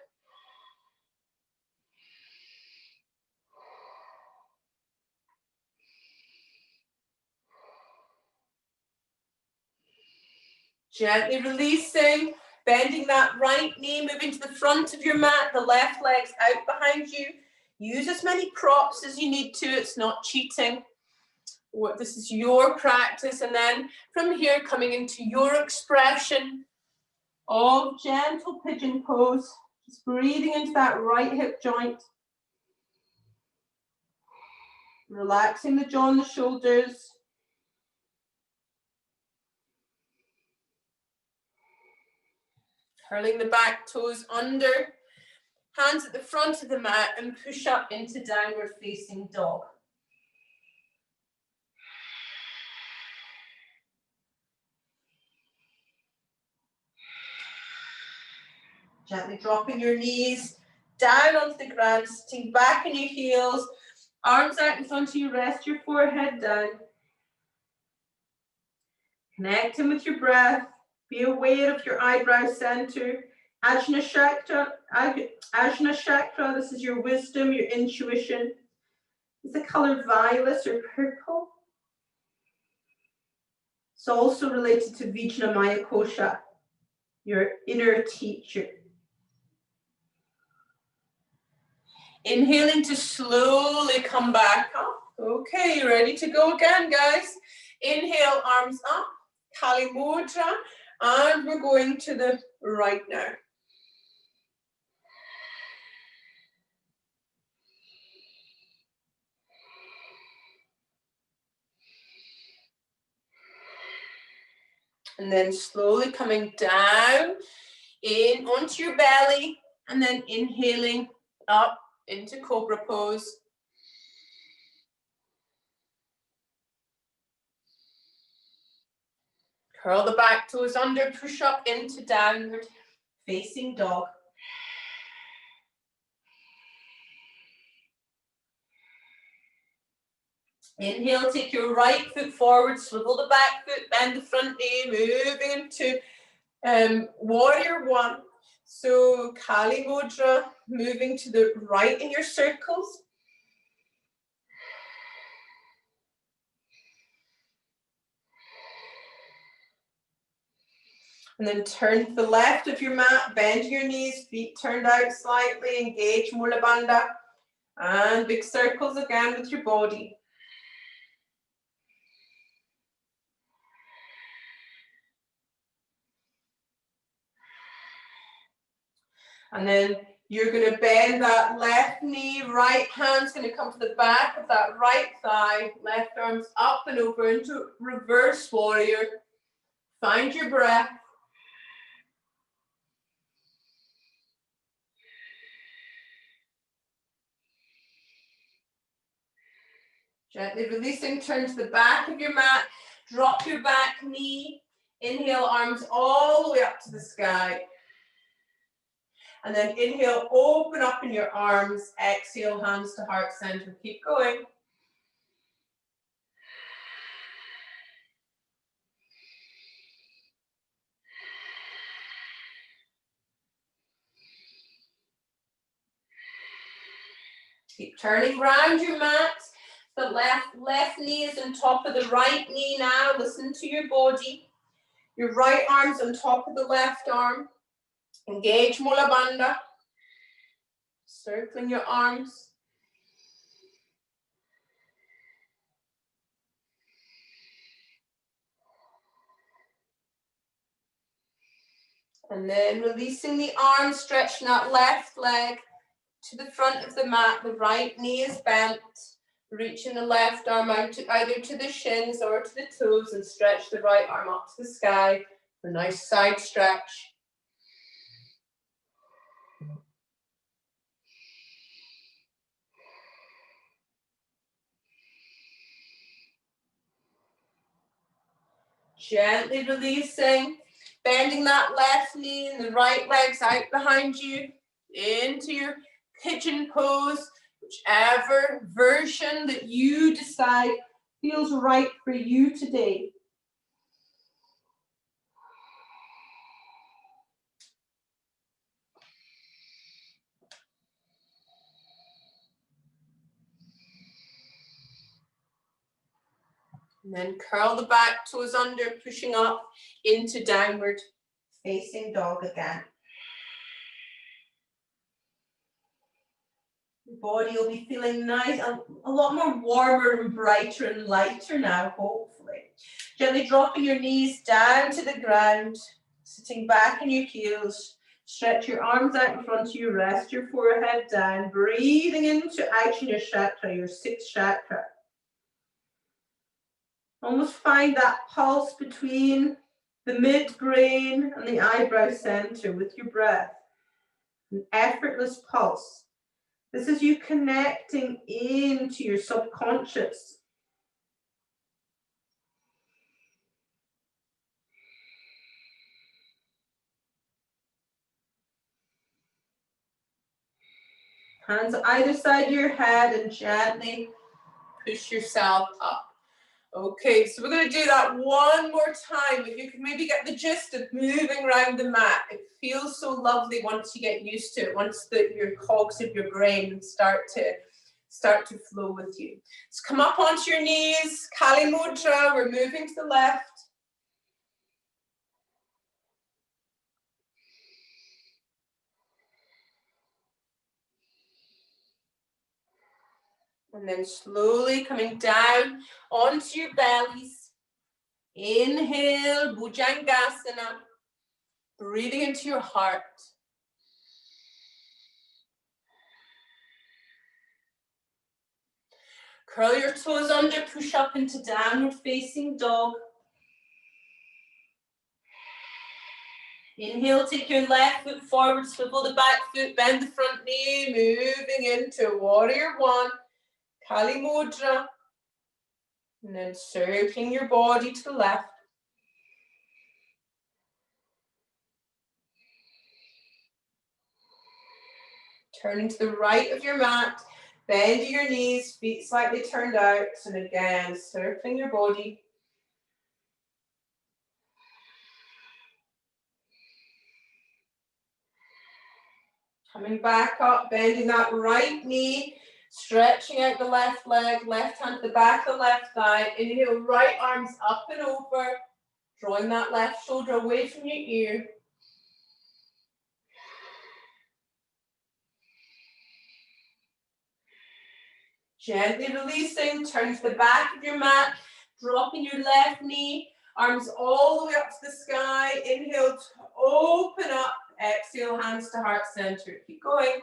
Gently releasing, bending that right knee, moving to the front of your mat, the left leg's out behind you. Use as many props as you need to, it's not cheating. This is your practice, and then from here coming into your expression of gentle pigeon pose, just breathing into that right hip joint. Relaxing the jaw and the shoulders. Curling the back toes under, hands at the front of the mat, and push up into downward facing dog. Gently dropping your knees down onto the ground, sitting back in your heels, arms out in front of you, rest your forehead down. Connecting with your breath, be aware of your eyebrow center. Ajna chakra, this is your wisdom, your intuition. Is the color violet or purple? It's also related to Vijnanamaya Kosha, your inner teacher. Inhaling to slowly come back up. Okay, ready to go again, guys. Inhale, arms up, Kali Mudra, and we're going to the right now. And then slowly coming down, in onto your belly, and then inhaling up into Cobra pose. Curl the back toes under, push up into downward facing dog. Inhale, take your right foot forward, swivel the back foot, bend the front knee, moving into warrior one. So Kali Mudra, moving to the right in your circles. And then turn to the left of your mat, bend your knees, feet turned out slightly, engage Mula Bandha. And big circles again with your body. And then you're going to bend that left knee, right hand's going to come to the back of that right thigh, left arm's up and over into reverse warrior. Find your breath. Gently releasing, turn to the back of your mat, drop your back knee, inhale, arms all the way up to the sky. And then inhale, open up in your arms, exhale, hands to heart center, keep going. Keep turning round your mat. The left knee is on top of the right knee now. Listen to your body. Your right arm's on top of the left arm. Engage Mula Bandha. Circling your arms. And then releasing the arms, stretching that left leg to the front of the mat. The right knee is bent. Reaching the left arm out to either to the shins or to the toes and stretch the right arm up to the sky for a nice side stretch. Gently releasing, bending that left knee and the right leg's out behind you into your pigeon pose, whichever version that you decide feels right for you today. And then curl the back toes under, pushing up into downward facing dog again. Your body will be feeling nice, a lot more warmer and brighter and lighter now, hopefully. Gently dropping your knees down to the ground, sitting back in your heels. Stretch your arms out in front of you, rest your forehead down, breathing into Ajna chakra, your sixth chakra. Almost find that pulse between the midbrain and the eyebrow center with your breath. An effortless pulse. This is you connecting into your subconscious. Hands either side of your head and gently push yourself up. Okay, so we're going to do that one more time. If you can maybe get the gist of moving around the mat. It feels so lovely once you get used to it, once your cogs of your brain start to flow with you. So come up onto your knees, Kali Mudra, we're moving to the left. And then slowly coming down onto your bellies. Inhale, Bhujangasana. Breathing into your heart. Curl your toes under, push up into downward facing dog. Inhale, take your left foot forward, swivel the back foot, bend the front knee, moving into warrior one, Kali Mudra. And then circling your body to the left. Turning to the right of your mat, bending your knees, feet slightly turned out, and again, circling your body. Coming back up, bending that right knee, stretching out the left leg, left hand to the back of the left thigh. Inhale, right arms up and over, drawing that left shoulder away from your ear. Gently releasing, turn to the back of your mat, dropping your left knee, arms all the way up to the sky. Inhale, open up, exhale, hands to heart center. Keep going.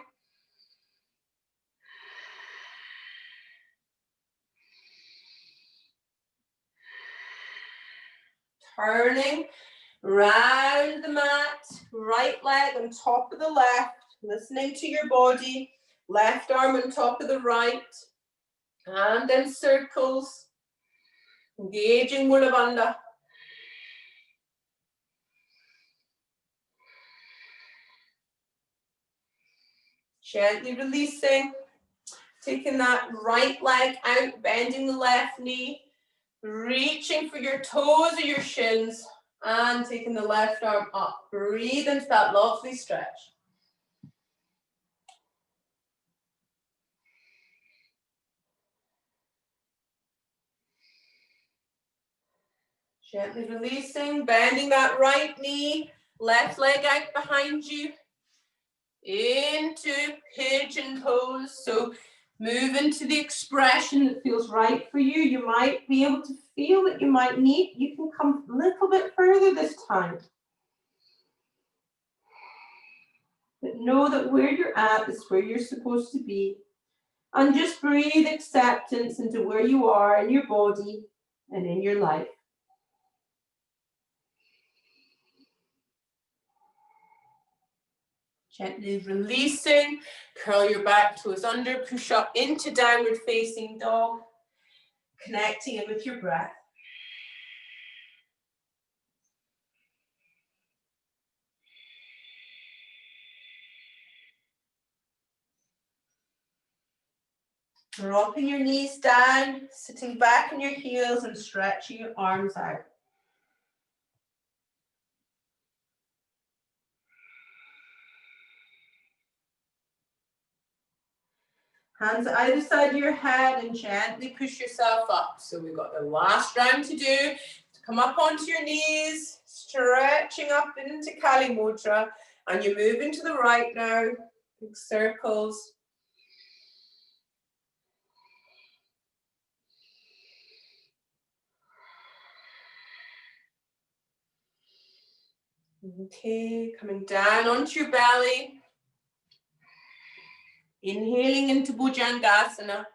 Turning round the mat, right leg on top of the left, listening to your body, left arm on top of the right, and then circles, engaging Mula Bandha. Gently releasing, taking that right leg out, bending the left knee, reaching for your toes or your shins, and taking the left arm up. Breathe into that lovely stretch. Gently releasing, bending that right knee, left leg out behind you, into pigeon pose. So move into the expression that feels right for you. You might be able to feel that you can come a little bit further this time. But know that where you're at is where you're supposed to be. And just breathe acceptance into where you are in your body and in your life. Gently releasing, curl your back toes under, push up into downward facing dog, connecting in with your breath. Dropping your knees down, sitting back on your heels and stretching your arms out. Hands either side of your head and gently push yourself up. So we've got the last round to do. Come up onto your knees, stretching up into Kali Mudra, and you're moving to the right now, big circles. Okay, coming down onto your belly. Inhaling into Bhujangasana.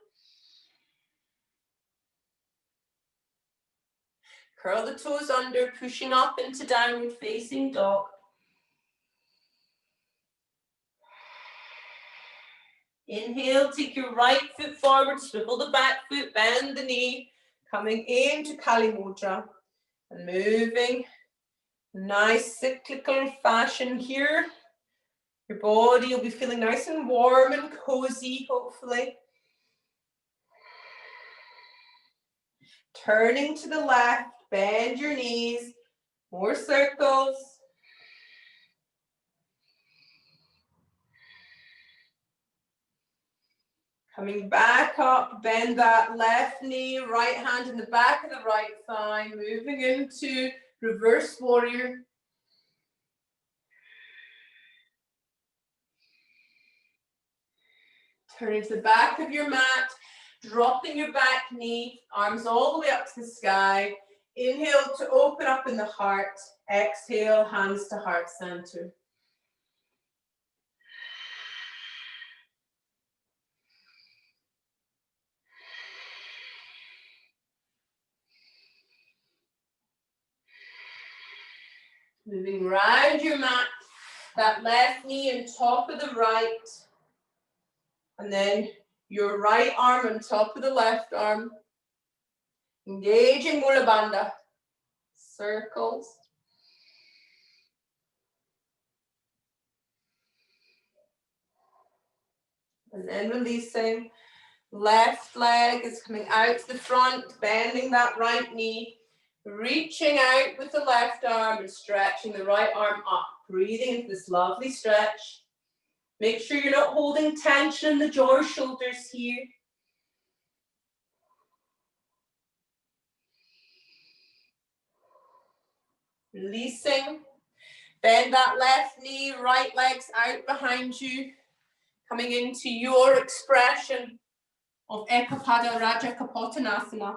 Curl the toes under, pushing up into downward facing dog. Inhale, take your right foot forward, swivel the back foot, bend the knee, coming into Kali Mudra and moving. Nice cyclical fashion here. Your body will be feeling nice and warm and cozy, hopefully. Turning to the left, bend your knees, more circles. Coming back up, bend that left knee, right hand in the back of the right thigh, moving into reverse warrior. Turning to the back of your mat, dropping your back knee, arms all the way up to the sky. Inhale to open up in the heart. Exhale, hands to heart center. Moving round your mat, that left knee on top of the right. And then your right arm on top of the left arm. Engaging Mula Bandha. Circles. And then releasing. Left leg is coming out to the front, bending that right knee. Reaching out with the left arm and stretching the right arm up. Breathing into this lovely stretch. Make sure you're not holding tension in the jaw or shoulders here. Releasing. Bend that left knee, right leg's out behind you. Coming into your expression of Ekapada Raja Kapotanasana.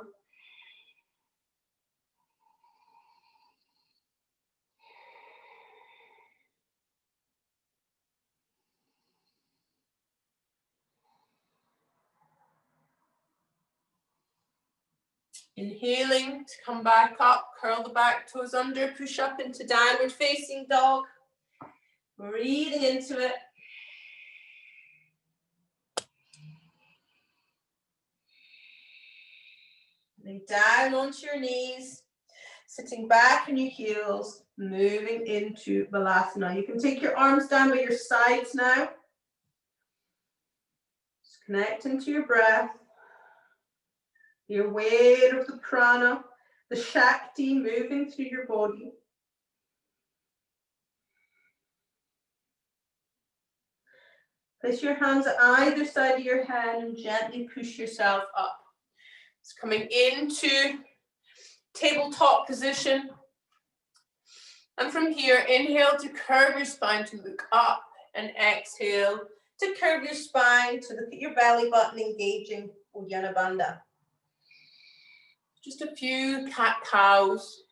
Inhaling to come back up, curl the back toes under, push up into downward facing dog. Breathing into it. Coming down onto your knees, sitting back on your heels, moving into Balasana. You can take your arms down by your sides now. Just connecting to your breath. The aware of the prana, the Shakti moving through your body. Place your hands at either side of your head and gently push yourself up. It's coming into tabletop position. And from here, inhale to curve your spine to look up, and exhale to curve your spine to look at your belly button, engaging Uddiyana Bandha. Just a few cat-cows.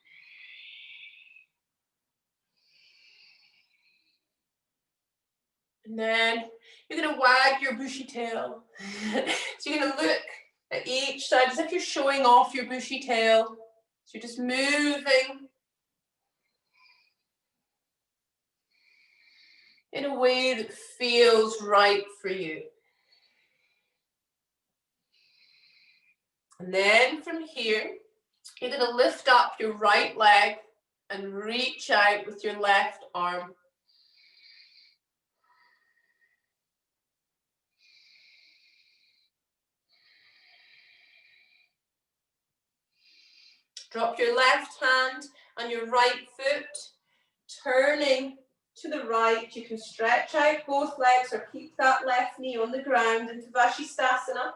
And then you're going to wag your bushy tail. So you're going to look at each side as if you're showing off your bushy tail. So you're just moving in a way that feels right for you. And then from here, you're going to lift up your right leg and reach out with your left arm. Drop your left hand on your right foot, turning to the right. You can stretch out both legs or keep that left knee on the ground into Vashisthasana.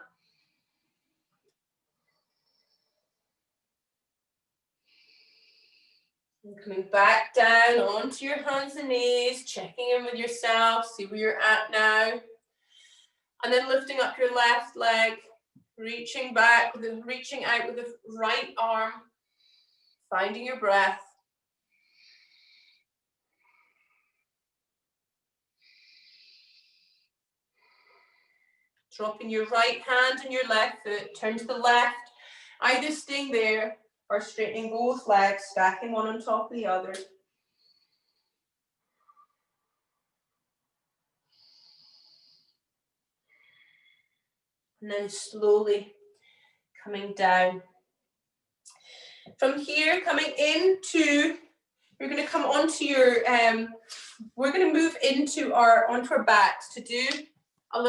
And coming back down onto your hands and knees, checking in with yourself, see where you're at now. And then lifting up your left leg, reaching back, reaching out with the right arm, finding your breath. Dropping your right hand and your left foot, turn to the left, either staying there or straightening both legs, stacking one on top of the other. And then slowly coming down. From here, coming into, you're going to come onto your, we're going to move onto our backs to do a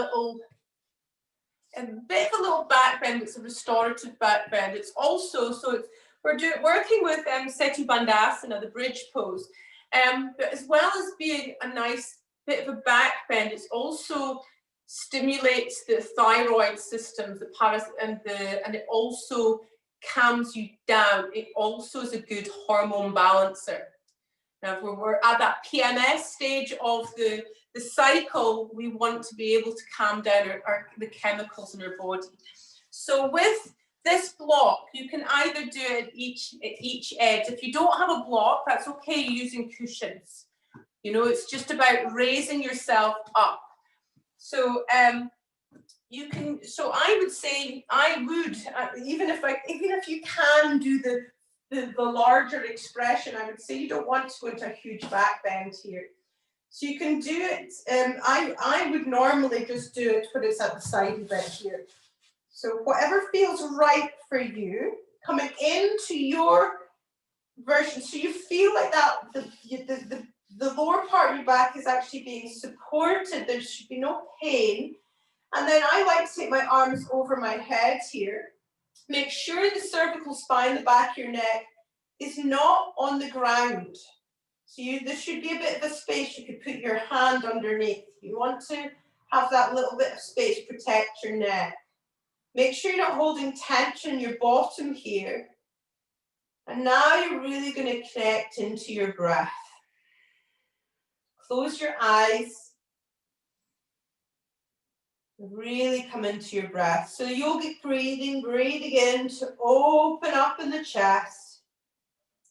bit of a little back bend. It's a restorative back bend. It's also, we're working with Setu Bandhasana, the bridge pose. But as well as being a nice bit of a back bend, it's also stimulates the thyroid system, and it also calms you down. It also is a good hormone balancer. Now, if we're at that PMS stage of the cycle, we want to be able to calm down the chemicals in our body. So with this block, you can either do it at each edge. If you don't have a block, that's okay using cushions. You know, it's just about raising yourself up. So you can. So I would say even if you can do the larger expression, I would say you don't want to go into a huge back bend here. So you can do it. I would normally just do it when it's at the side of it here. So whatever feels right for you, coming into your version, so you feel like that the lower part of your back is actually being supported. There should be no pain. And then I like to take my arms over my head here. Make sure the cervical spine, the back of your neck, is not on the ground. So there should be a bit of a space you could put your hand underneath. You want to have that little bit of space, protect your neck. Make sure you're not holding tension in your bottom here. And now you're really going to connect into your breath. Close your eyes. Really come into your breath. So yogic breathing in to open up in the chest.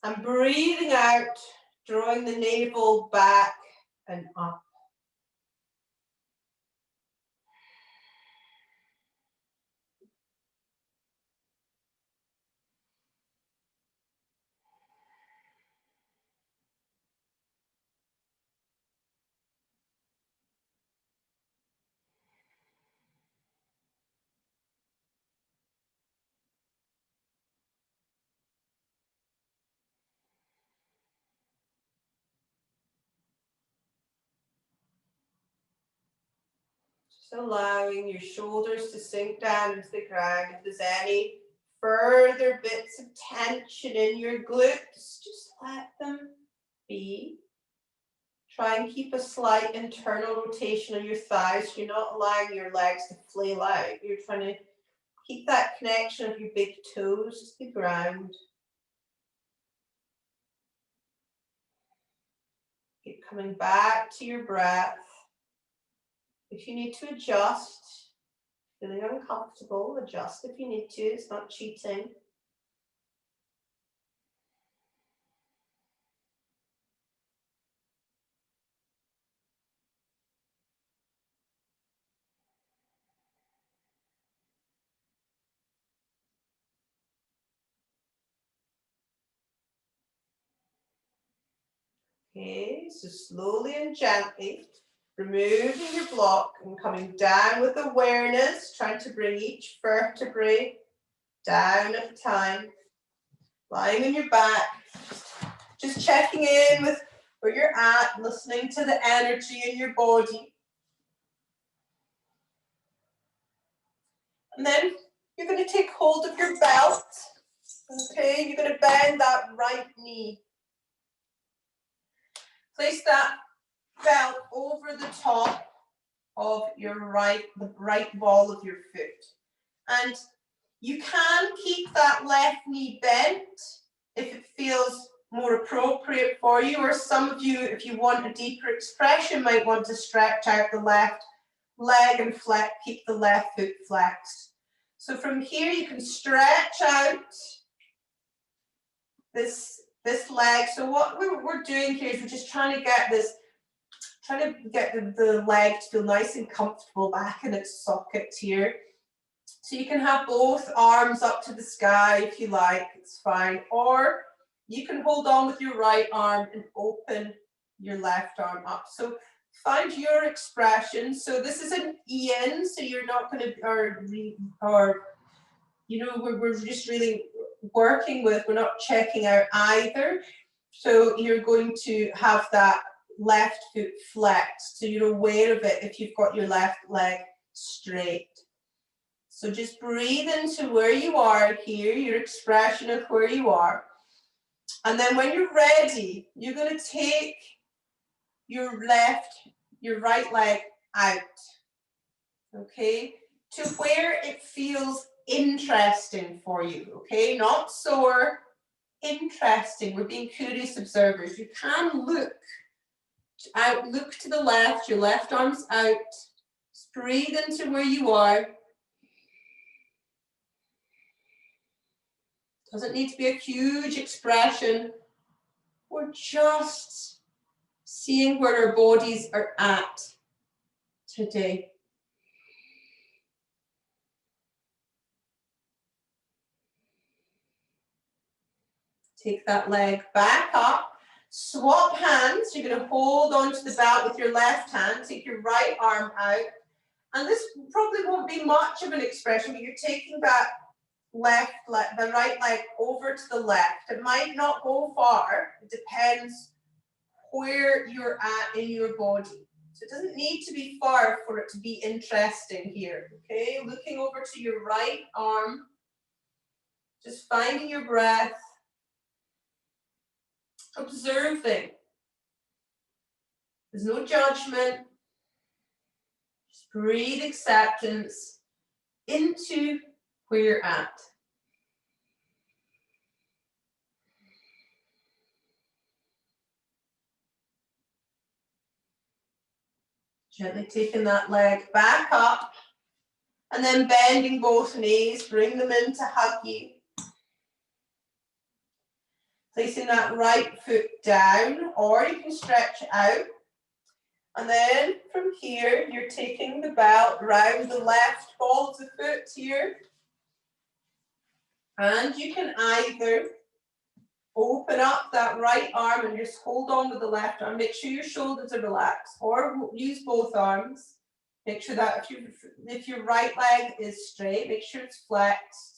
And breathing out, drawing the navel back and up. Just allowing your shoulders to sink down into the ground. If there's any further bits of tension in your glutes, just let them be. Try and keep a slight internal rotation on your thighs. You're not allowing your legs to flail out. You're trying to keep that connection of your big toes to the ground. Keep coming back to your breath. If you need to adjust, feeling uncomfortable, adjust if you need to. It's not cheating. Okay, so slowly and gently removing your block and coming down with awareness, trying to bring each vertebrae down at a time. Lying on your back, just checking in with where you're at, listening to the energy in your body. And then you're going to take hold of your belt. Okay, you're going to bend that right knee. Place that belt over the top of the right ball of your foot. And you can keep that left knee bent if it feels more appropriate for you, or some of you, if you want a deeper expression, might want to stretch out the left leg and keep the left foot flexed. So from here you can stretch out this leg. So what we're doing here is we're just trying to get the leg to feel nice and comfortable back in its socket here. So you can have both arms up to the sky if you like, it's fine. Or you can hold on with your right arm and open your left arm up. So find your expression. So this is an in, so you're not going to, or you know, we're just really working with, we're not checking out either. So you're going to have that left foot flexed. So you're aware of it if you've got your left leg straight. So just breathe into where you are here, your expression of where you are. And then when you're ready, you're going to take your right leg out, okay, to where it feels interesting for you, okay, not sore, interesting. We're being curious observers. You can look out, look to the left, your left arm's out. Just breathe into where you are. Doesn't need to be a huge expression. We're just seeing where our bodies are at today. Take that leg back up. Swap hands. You're going to hold onto the belt with your left hand. Take your right arm out. And this probably won't be much of an expression, but you're taking that the right leg over to the left. It might not go far. It depends where you're at in your body. So it doesn't need to be far for it to be interesting here. Okay, looking over to your right arm. Just finding your breath. Observing. There's no judgment. Just breathe acceptance into where you're at. Gently taking that leg back up and then bending both knees, bring them in to hug you. Placing that right foot down, or you can stretch out. And then from here, you're taking the belt round the left ball of the foot here. And you can either open up that right arm and just hold on with the left arm. Make sure your shoulders are relaxed, or use both arms. Make sure that if your right leg is straight, make sure it's flexed.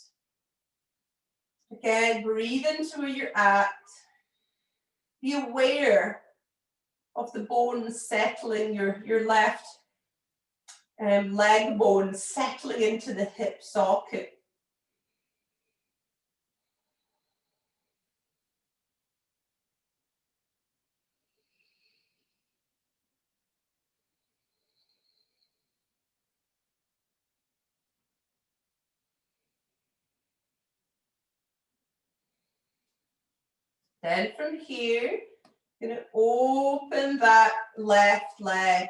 Again, breathe into where you're at. Be aware of the bones settling, your left leg bone settling into the hip socket. Then from here, you're going to open that left leg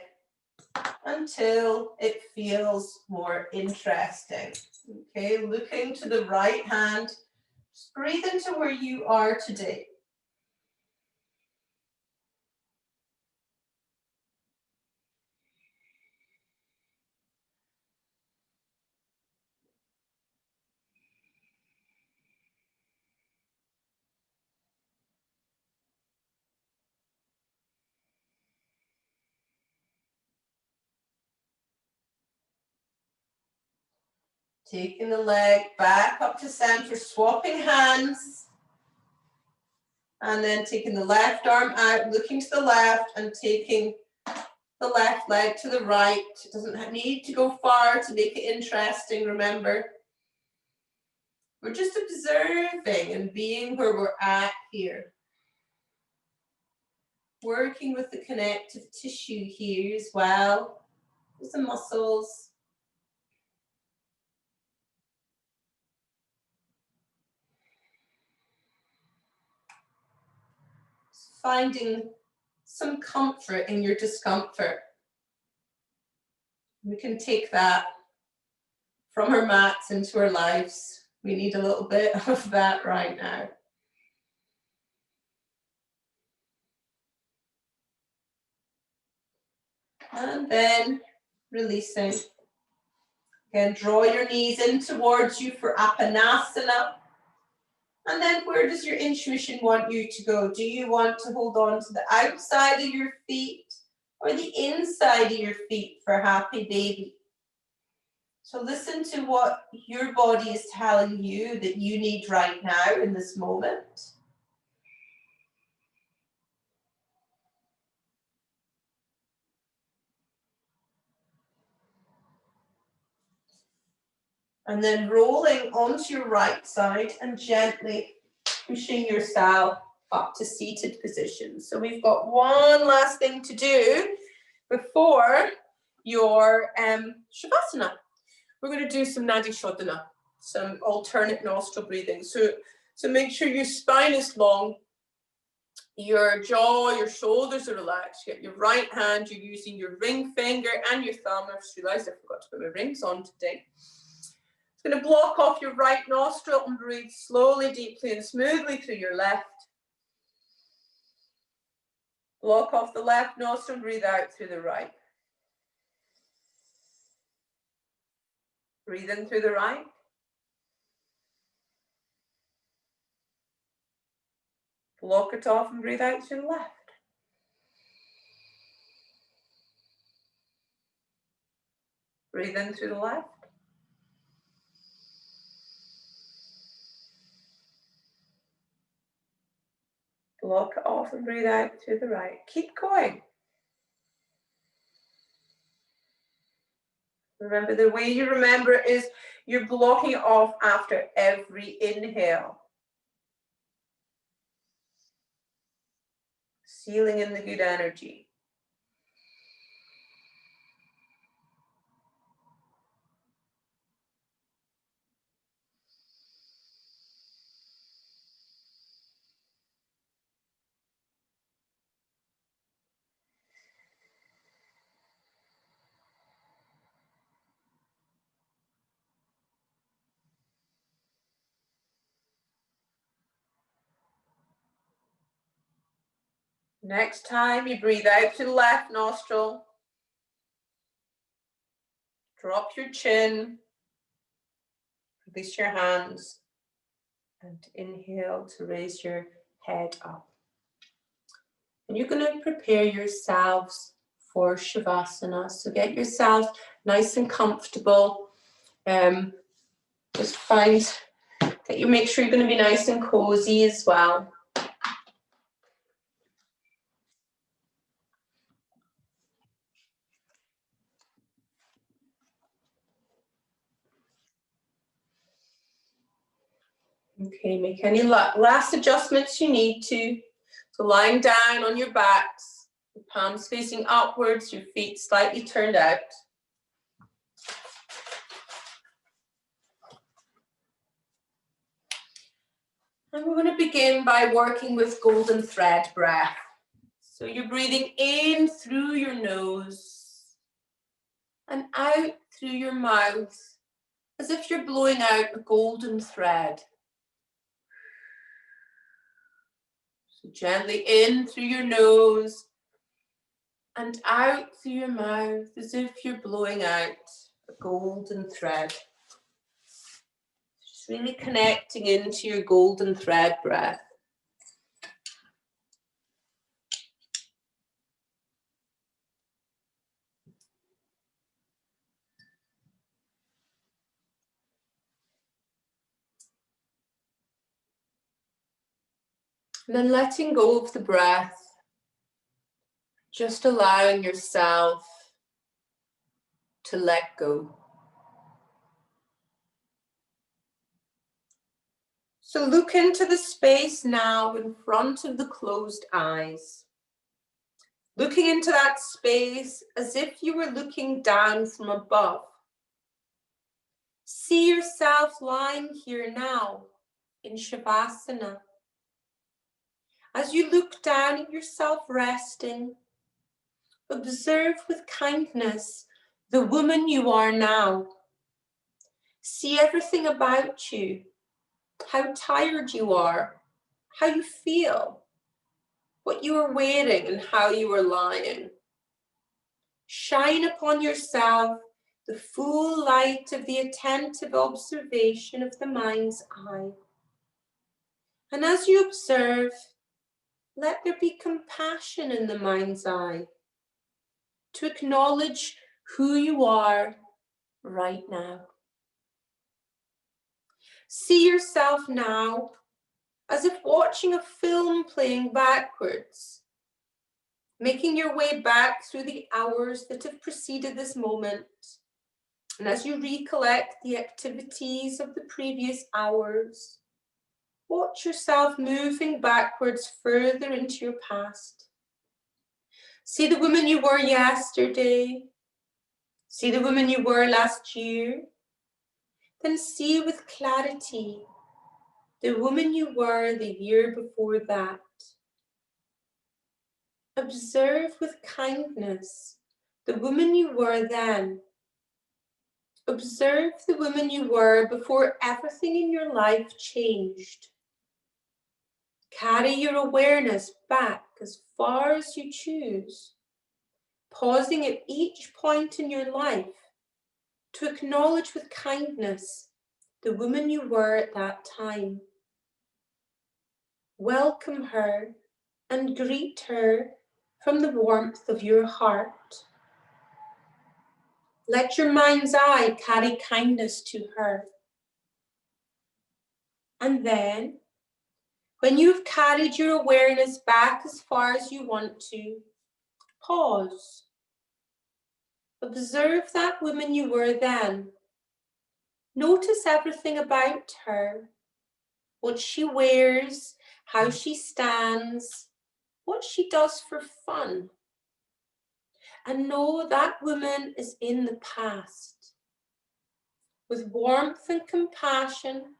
until it feels more interesting. Okay, looking to the right hand. Just breathe into where you are today. Taking the leg back up to center, swapping hands. And then taking the left arm out, looking to the left and taking the left leg to the right. It doesn't need to go far to make it interesting, remember. We're just observing and being where we're at here. Working with the connective tissue here as well, with the muscles. Finding some comfort in your discomfort. We can take that from our mats into our lives. We need a little bit of that right now. And then releasing. Again, draw your knees in towards you for Apanasana. And then where does your intuition want you to go? Do you want to hold on to the outside of your feet or the inside of your feet for happy baby? So listen to what your body is telling you that you need right now in this moment. And then rolling onto your right side and gently pushing yourself up to seated position. So we've got one last thing to do before your Shavasana. We're going to do some Nadi Shodhana, some alternate nostril breathing. So make sure your spine is long, your jaw, your shoulders are relaxed. You get your right hand, you're using your ring finger and your thumb. I've just realized I forgot to put my rings on today. It's going to block off your right nostril and breathe slowly, deeply and smoothly through your left. Block off the left nostril and breathe out through the right. Breathe in through the right. Block it off and breathe out through the left. Breathe in through the left. Block it off and breathe out through the right. Keep going. Remember, the way you remember it is you're blocking it off after every inhale. Sealing in the good energy. Next time you breathe out through the left nostril. Drop your chin. Release your hands. And inhale to raise your head up. And you're going to prepare yourselves for Shavasana. So get yourself nice and comfortable. Just find that you make sure you're going to be nice and cozy as well. Okay, make any last adjustments you need to. So lying down on your backs, your palms facing upwards, your feet slightly turned out. And we're going to begin by working with golden thread breath. So you're breathing in through your nose and out through your mouth, as if you're blowing out a golden thread. So gently in through your nose and out through your mouth, as if you're blowing out a golden thread. Just really connecting into your golden thread breath. And then letting go of the breath, just allowing yourself to let go. So look into the space now in front of the closed eyes. Looking into that space as if you were looking down from above. See yourself lying here now in Shavasana. As you look down at yourself resting, observe with kindness the woman you are now. See everything about you, how tired you are, how you feel, what you are wearing and how you are lying. Shine upon yourself the full light of the attentive observation of the mind's eye. And as you observe, let there be compassion in the mind's eye to acknowledge who you are right now. See yourself now as if watching a film playing backwards, making your way back through the hours that have preceded this moment. And as you recollect the activities of the previous hours, watch yourself moving backwards further into your past. See the woman you were yesterday. See the woman you were last year. Then see with clarity the woman you were the year before that. Observe with kindness the woman you were then. Observe the woman you were before everything in your life changed. Carry your awareness back as far as you choose, pausing at each point in your life to acknowledge with kindness the woman you were at that time. Welcome her and greet her from the warmth of your heart. Let your mind's eye carry kindness to her. And then, when you've carried your awareness back as far as you want to, pause. Observe that woman you were then. Notice everything about her, what she wears, how she stands, what she does for fun. And know that woman is in the past. With warmth and compassion,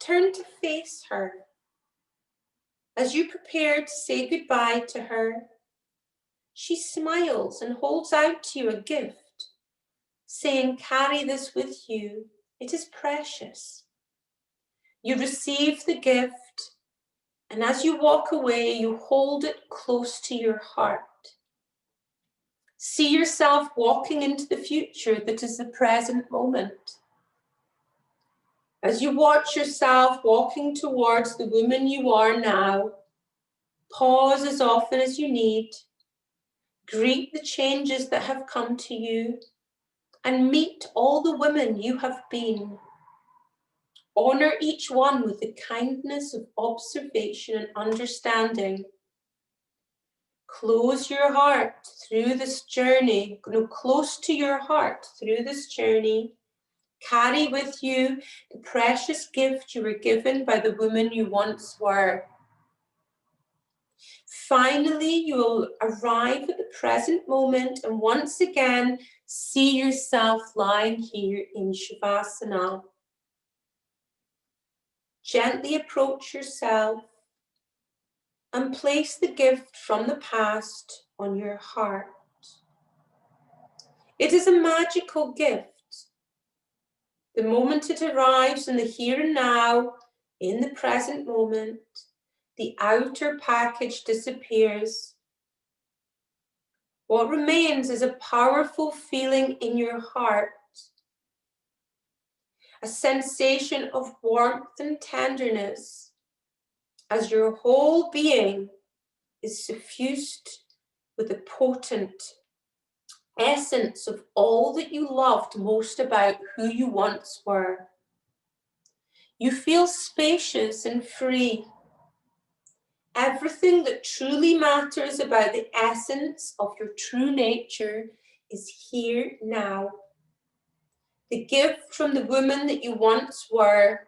turn to face her. As you prepare to say goodbye to her, she smiles and holds out to you a gift, saying, "Carry this with you. It is precious." You receive the gift, and as you walk away, you hold it close to your heart. See yourself walking into the future that is the present moment. As you watch yourself walking towards the woman you are now, pause as often as you need, greet the changes that have come to you, and meet all the women you have been. Honor each one with the kindness of observation and understanding. Close your heart through this journey, close to your heart through this journey. Carry with you the precious gift you were given by the woman you once were. Finally, you will arrive at the present moment and once again see yourself lying here in Shavasana. Gently approach yourself and place the gift from the past on your heart. It is a magical gift. The moment it arrives in the here and now, in the present moment, the outer package disappears. What remains is a powerful feeling in your heart, a sensation of warmth and tenderness, as your whole being is suffused with the potent essence of all that you loved most about who you once were. You feel spacious and free. Everything that truly matters about the essence of your true nature is here now. The gift from the woman that you once were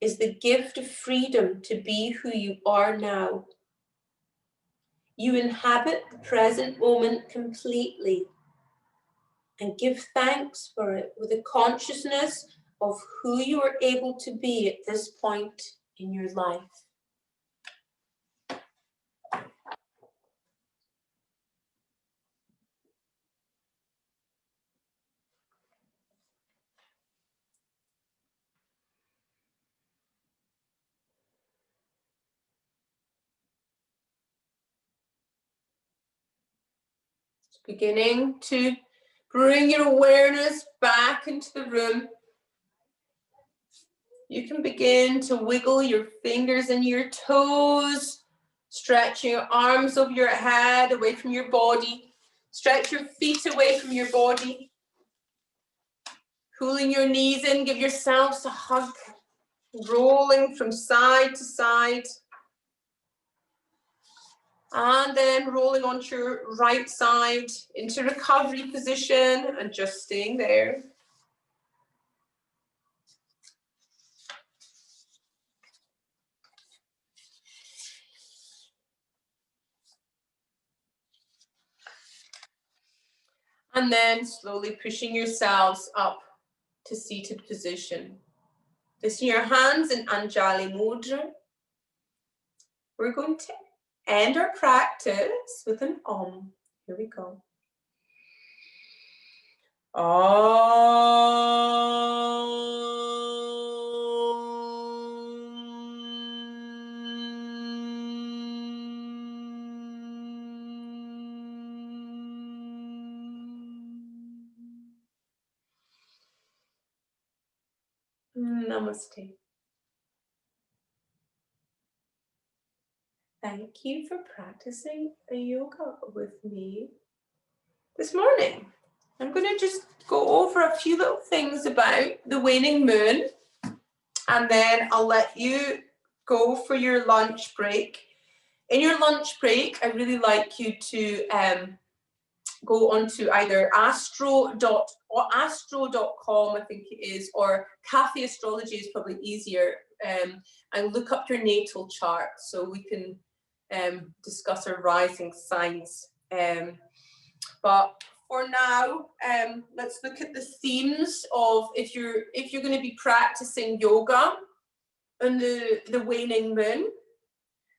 is the gift of freedom to be who you are now. You inhabit the present moment completely and give thanks for it with a consciousness of who you are able to be at this point in your life. Beginning to Bring your awareness back into the room. You can begin to wiggle your fingers and your toes, stretching your arms over your head, away from your body. Stretch your feet away from your body. Pulling your knees in, give yourselves a hug. Rolling from side to side. And then rolling onto your right side into recovery position and just staying there. And then slowly pushing yourselves up to seated position. Placing your hands in Anjali Mudra. We're going to end our practice with an Om. Here we go. Namaste. Thank you for practicing the yoga with me this morning. I'm going to just go over a few little things about the waning moon, and then I'll let you go for your lunch break. In your lunch break, I really like you to go onto either astro.com, I think it is, or Cafe Astrology is probably easier, and look up your natal chart so we can discuss our rising signs. But for now, let's look at the themes of if you're going to be practicing yoga on the waning moon.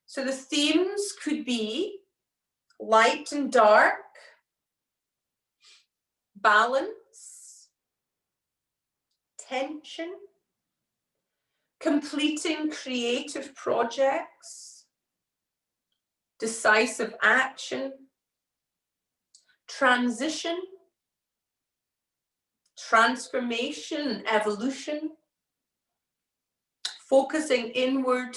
So the themes could be light and dark, balance, tension, completing creative projects, decisive action, transition, transformation and evolution, focusing inward,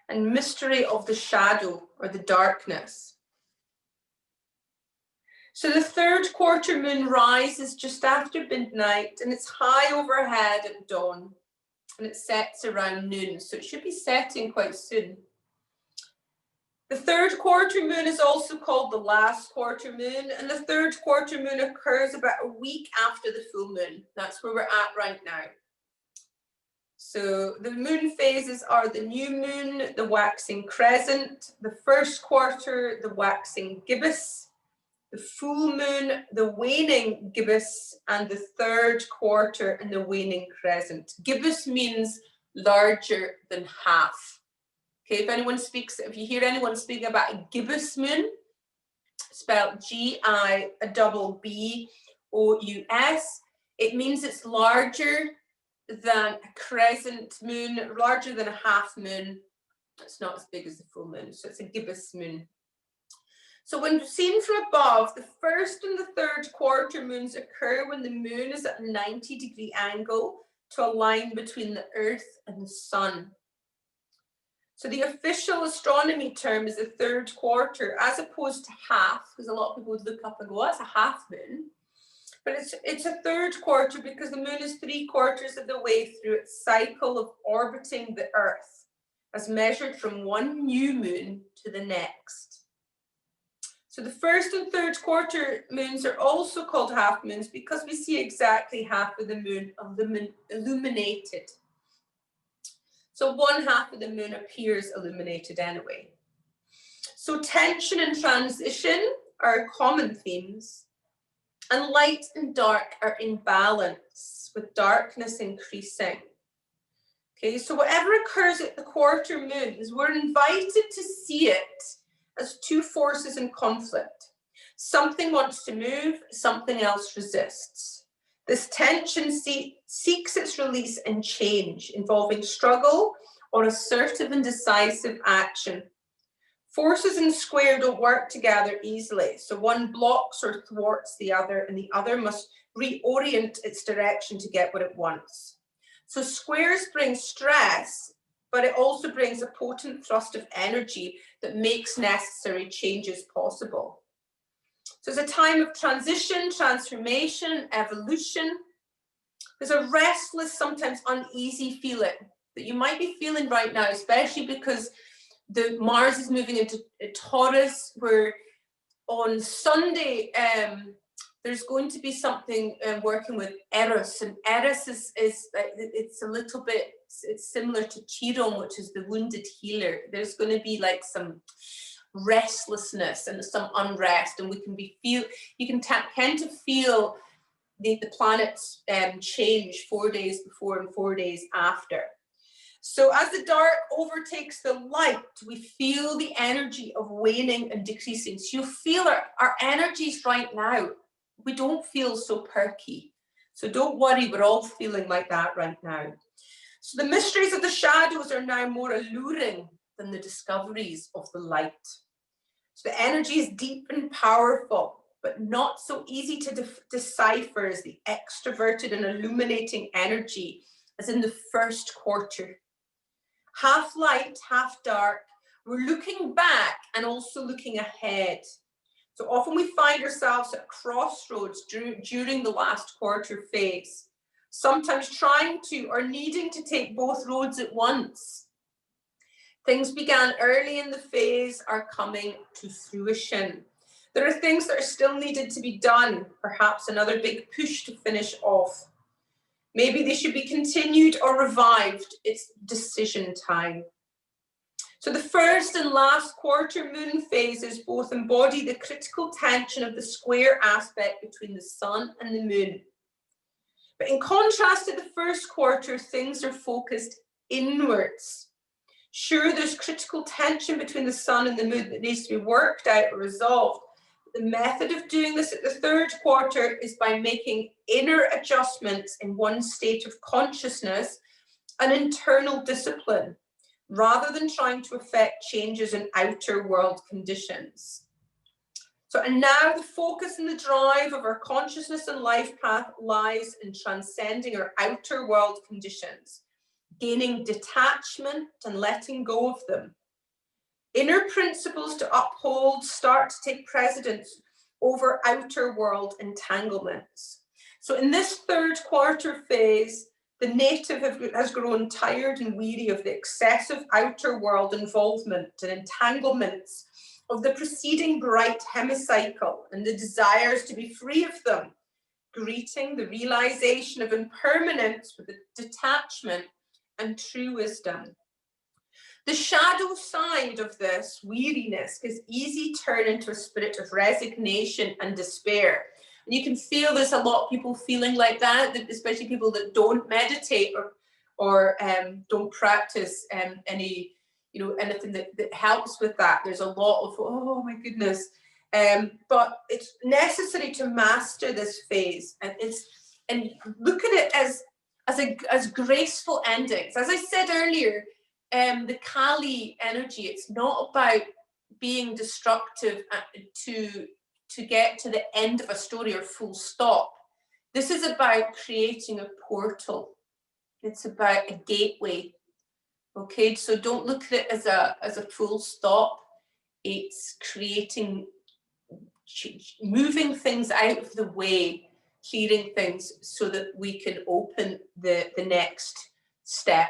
and mystery of the shadow or the darkness. So the third quarter moon rises just after midnight, and it's high overhead at dawn, and it sets around noon, so it should be setting quite soon. The third quarter moon is also called the last quarter moon, and the third quarter moon occurs about a week after the full moon. That's where we're at right now. So the moon phases are the new moon, the waxing crescent, the first quarter, the waxing gibbous, the full moon, the waning gibbous, and the third quarter and the waning crescent. Gibbous means larger than half. Okay, if you hear anyone speaking about a gibbous moon, spelled Gibbous, it means it's larger than a crescent moon, larger than a half moon. It's not as big as the full moon, so it's a gibbous moon. So when seen from above, the first and the third quarter moons occur when the moon is at a 90-degree angle to a line between the earth and the sun. So the official astronomy term is the third quarter, as opposed to half, because a lot of people would look up and go, that's a half moon. But it's a third quarter because the moon is 3/4 of the way through its cycle of orbiting the earth, as measured from one new moon to the next. So the first and third quarter moons are also called half moons because we see exactly half of the moon illuminated. So one half of the moon appears illuminated anyway. So tension and transition are common themes, and light and dark are in balance, with darkness increasing. Okay, so whatever occurs at the quarter moons, we're invited to see it as two forces in conflict. Something wants to move, something else resists. This tension seeks its release and change, involving struggle or assertive and decisive action. Forces in square don't work together easily, so one blocks or thwarts the other, and the other must reorient its direction to get what it wants. So squares bring stress, but it also brings a potent thrust of energy that makes necessary changes possible. So it's a time of transition, transformation, evolution. There's a restless, sometimes uneasy feeling that you might be feeling right now, especially because the Mars is moving into Taurus, where on Sunday there's going to be something working with Eros, and Eros is it's a little bit, it's similar to Chiron, which is the wounded healer. There's going to be like some restlessness and some unrest, and you can tend to feel the planets change 4 days before and 4 days after. So as the dark overtakes the light, we feel the energy of waning and decreasing. So you feel our energies right now, we don't feel so perky. So don't worry, we're all feeling like that right now. So the mysteries of the shadows are now more alluring than the discoveries of the light. So the energy is deep and powerful, but not so easy to decipher as the extroverted and illuminating energy as in the first quarter. Half light, half dark. We're looking back and also looking ahead. So often we find ourselves at crossroads during the last quarter phase, sometimes trying to or needing to take both roads at once. Things began early in the phase are coming to fruition. There are things that are still needed to be done, perhaps another big push to finish off. Maybe they should be continued or revived. It's decision time. So the first and last quarter moon phases both embody the critical tension of the square aspect between the sun and the moon. But in contrast to the first quarter, things are focused inwards. Sure, there's critical tension between the sun and the moon that needs to be worked out or resolved. The method of doing this at the third quarter is by making inner adjustments in one state of consciousness, an internal discipline, rather than trying to affect changes in outer world conditions. So, and now the focus and the drive of our consciousness and life path lies in transcending our outer world conditions, gaining detachment and letting go of them. Inner principles to uphold start to take precedence over outer world entanglements. So in this third quarter phase, the native has grown tired and weary of the excessive outer world involvement and entanglements of the preceding bright hemicycle and the desires to be free of them, greeting the realization of impermanence with a detachment and true wisdom. The shadow side of this weariness is easy to turn into a spirit of resignation and despair. And you can feel there's a lot of people feeling like that, especially people that don't meditate or don't practice any, anything that helps with that. There's a lot of, oh my goodness. But it's necessary to master this phase, and look at it as graceful endings. As I said earlier, the Kali energy, it's not about being destructive to get to the end of a story or full stop. This is about creating a portal. It's about a gateway. Okay, so don't look at it as a full stop. It's creating, moving things out of the way, clearing things so that we can open the next step.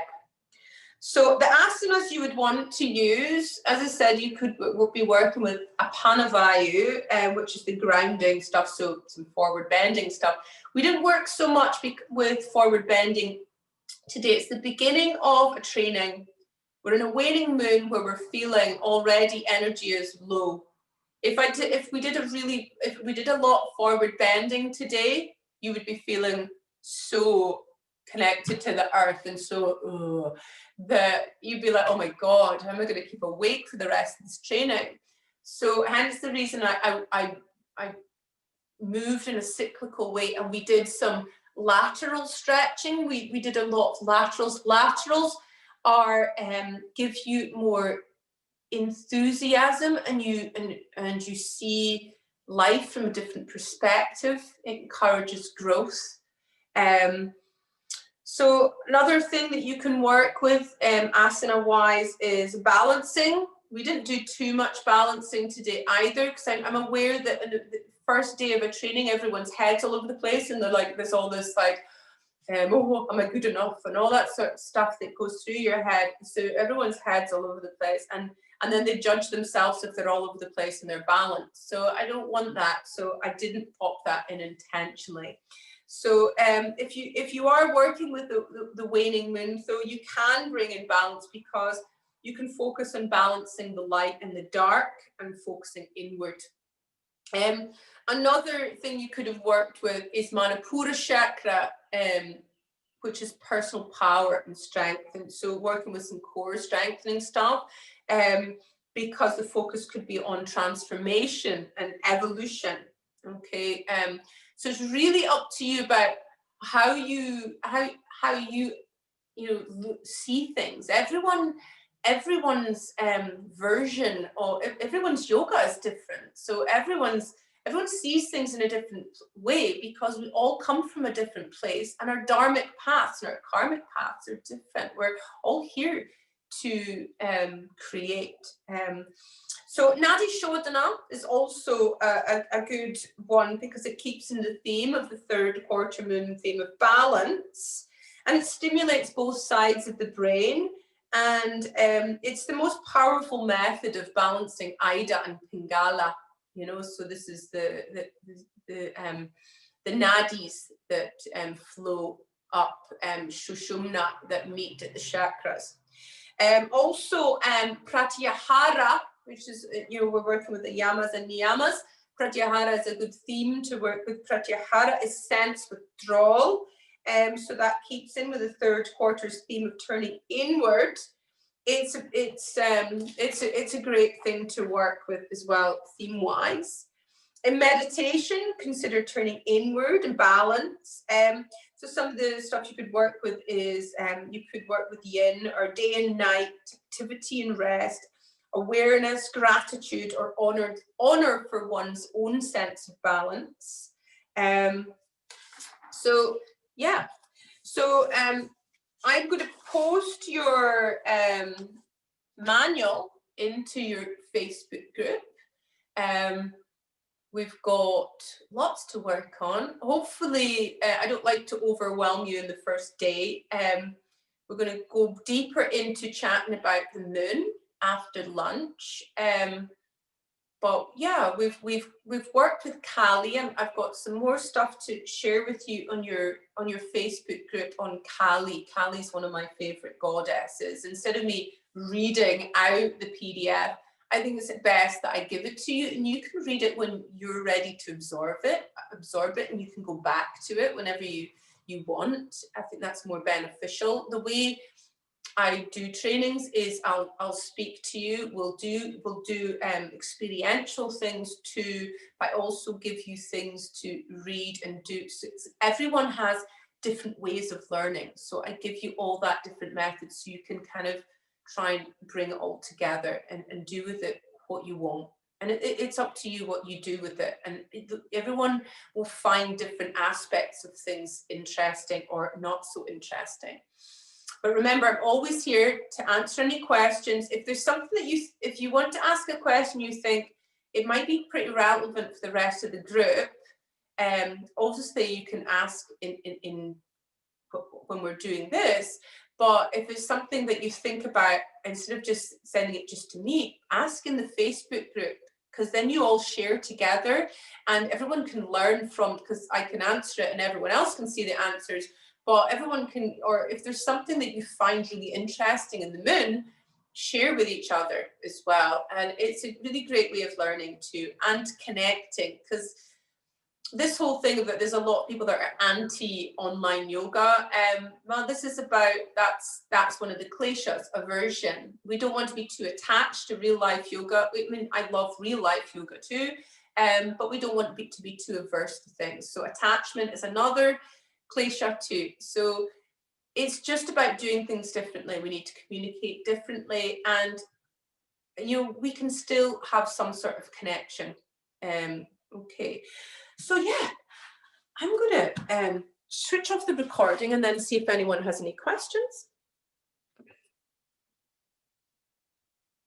So the asanas you would want to use, as I said, we'll be working with Apanavayu, which is the grounding stuff, so some forward bending stuff. We didn't work so much with forward bending today. It's the beginning of a training. We're in a waning moon where we're feeling already energy is low. If we did a lot of forward bending today, you would be feeling so connected to the earth and so that you'd be like, oh my God, how am I going to keep awake for the rest of this training? So hence the reason I moved in a cyclical way, and we did some lateral stretching. We did a lot of laterals. Laterals are give you more enthusiasm and you see life from a different perspective. It encourages growth. So another thing that you can work with asana wise is balancing. We didn't do too much balancing today either, because I'm aware that in the first day of a training, everyone's head's all over the place, and they're like, there's all this like, oh, am I good enough, and all that sort of stuff that goes through your head. So everyone's head's all over the place, and then they judge themselves if they're all over the place and they're balanced. So I don't want that. So I didn't pop that in intentionally. So if you are working with the waning moon, so you can bring in balance, because you can focus on balancing the light and the dark and focusing inward. Another thing you could have worked with is Manipura chakra, which is personal power and strength. And so working with some core strengthening stuff, because the focus could be on transformation and evolution. Okay, so it's really up to you about how you see things. Everyone's version, or everyone's yoga is different. So everyone sees things in a different way, because we all come from a different place, and our dharmic paths and our karmic paths are different. We're all here to create. So Nadi Shodhana is also a good one, because it keeps in the theme of the third quarter moon theme of balance, and it stimulates both sides of the brain. And it's the most powerful method of balancing Ida and Pingala, so this is the nadis that flow up, Shushumna, that meet at the chakras. Also Pratyahara, which is, we're working with the yamas and niyamas. Pratyahara is a good theme to work with. Pratyahara is sense withdrawal. So that keeps in with the third quarter's theme of turning inward. It's a great thing to work with as well, theme-wise. In meditation, consider turning inward and balance. So some of the stuff you could work with is, you could work with yin, or day and night, activity and rest, awareness, gratitude, or honor for one's own sense of balance. So yeah, so I'm going to post your manual into your Facebook group. We've got lots to work on. Hopefully, I don't like to overwhelm you in the first day. We're going to go deeper into chatting about the moon after lunch. But yeah, we've worked with Kali, and I've got some more stuff to share with you on your Facebook group on Kali. Kali's one of my favorite goddesses. Instead of me reading out the PDF, I think it's best that I give it to you, and you can read it when you're ready to absorb it, and you can go back to it whenever you want. I think that's more beneficial. The way I do trainings is I'll speak to you. We'll do experiential things too, but I also give you things to read and do. So everyone has different ways of learning, so I give you all that different methods, so you can kind of try and bring it all together and do with it what you want. And it's up to you what you do with it. And everyone will find different aspects of things interesting or not so interesting. But remember, I'm always here to answer any questions. If there's something that if you want to ask a question, you think it might be pretty relevant for the rest of the group, obviously you can ask in when we're doing this. But if it's something that you think about, instead of just sending it just to me, ask in the Facebook group, because then you all share together and everyone can learn from, because I can answer it and everyone else can see the answers. But everyone can, or if there's something that you find really interesting in the moon, share with each other as well. And it's a really great way of learning too, and connecting, because this whole thing of that there's a lot of people that are anti-online yoga. Well, this is about, that's one of the kleshas, aversion. We don't want to be too attached to real life yoga. I mean, I love real life yoga too, but we don't want to be too averse to things. So attachment is another klesha too. So it's just about doing things differently. We need to communicate differently, and we can still have some sort of connection. Okay, so yeah, I'm gonna switch off the recording and then see if anyone has any questions.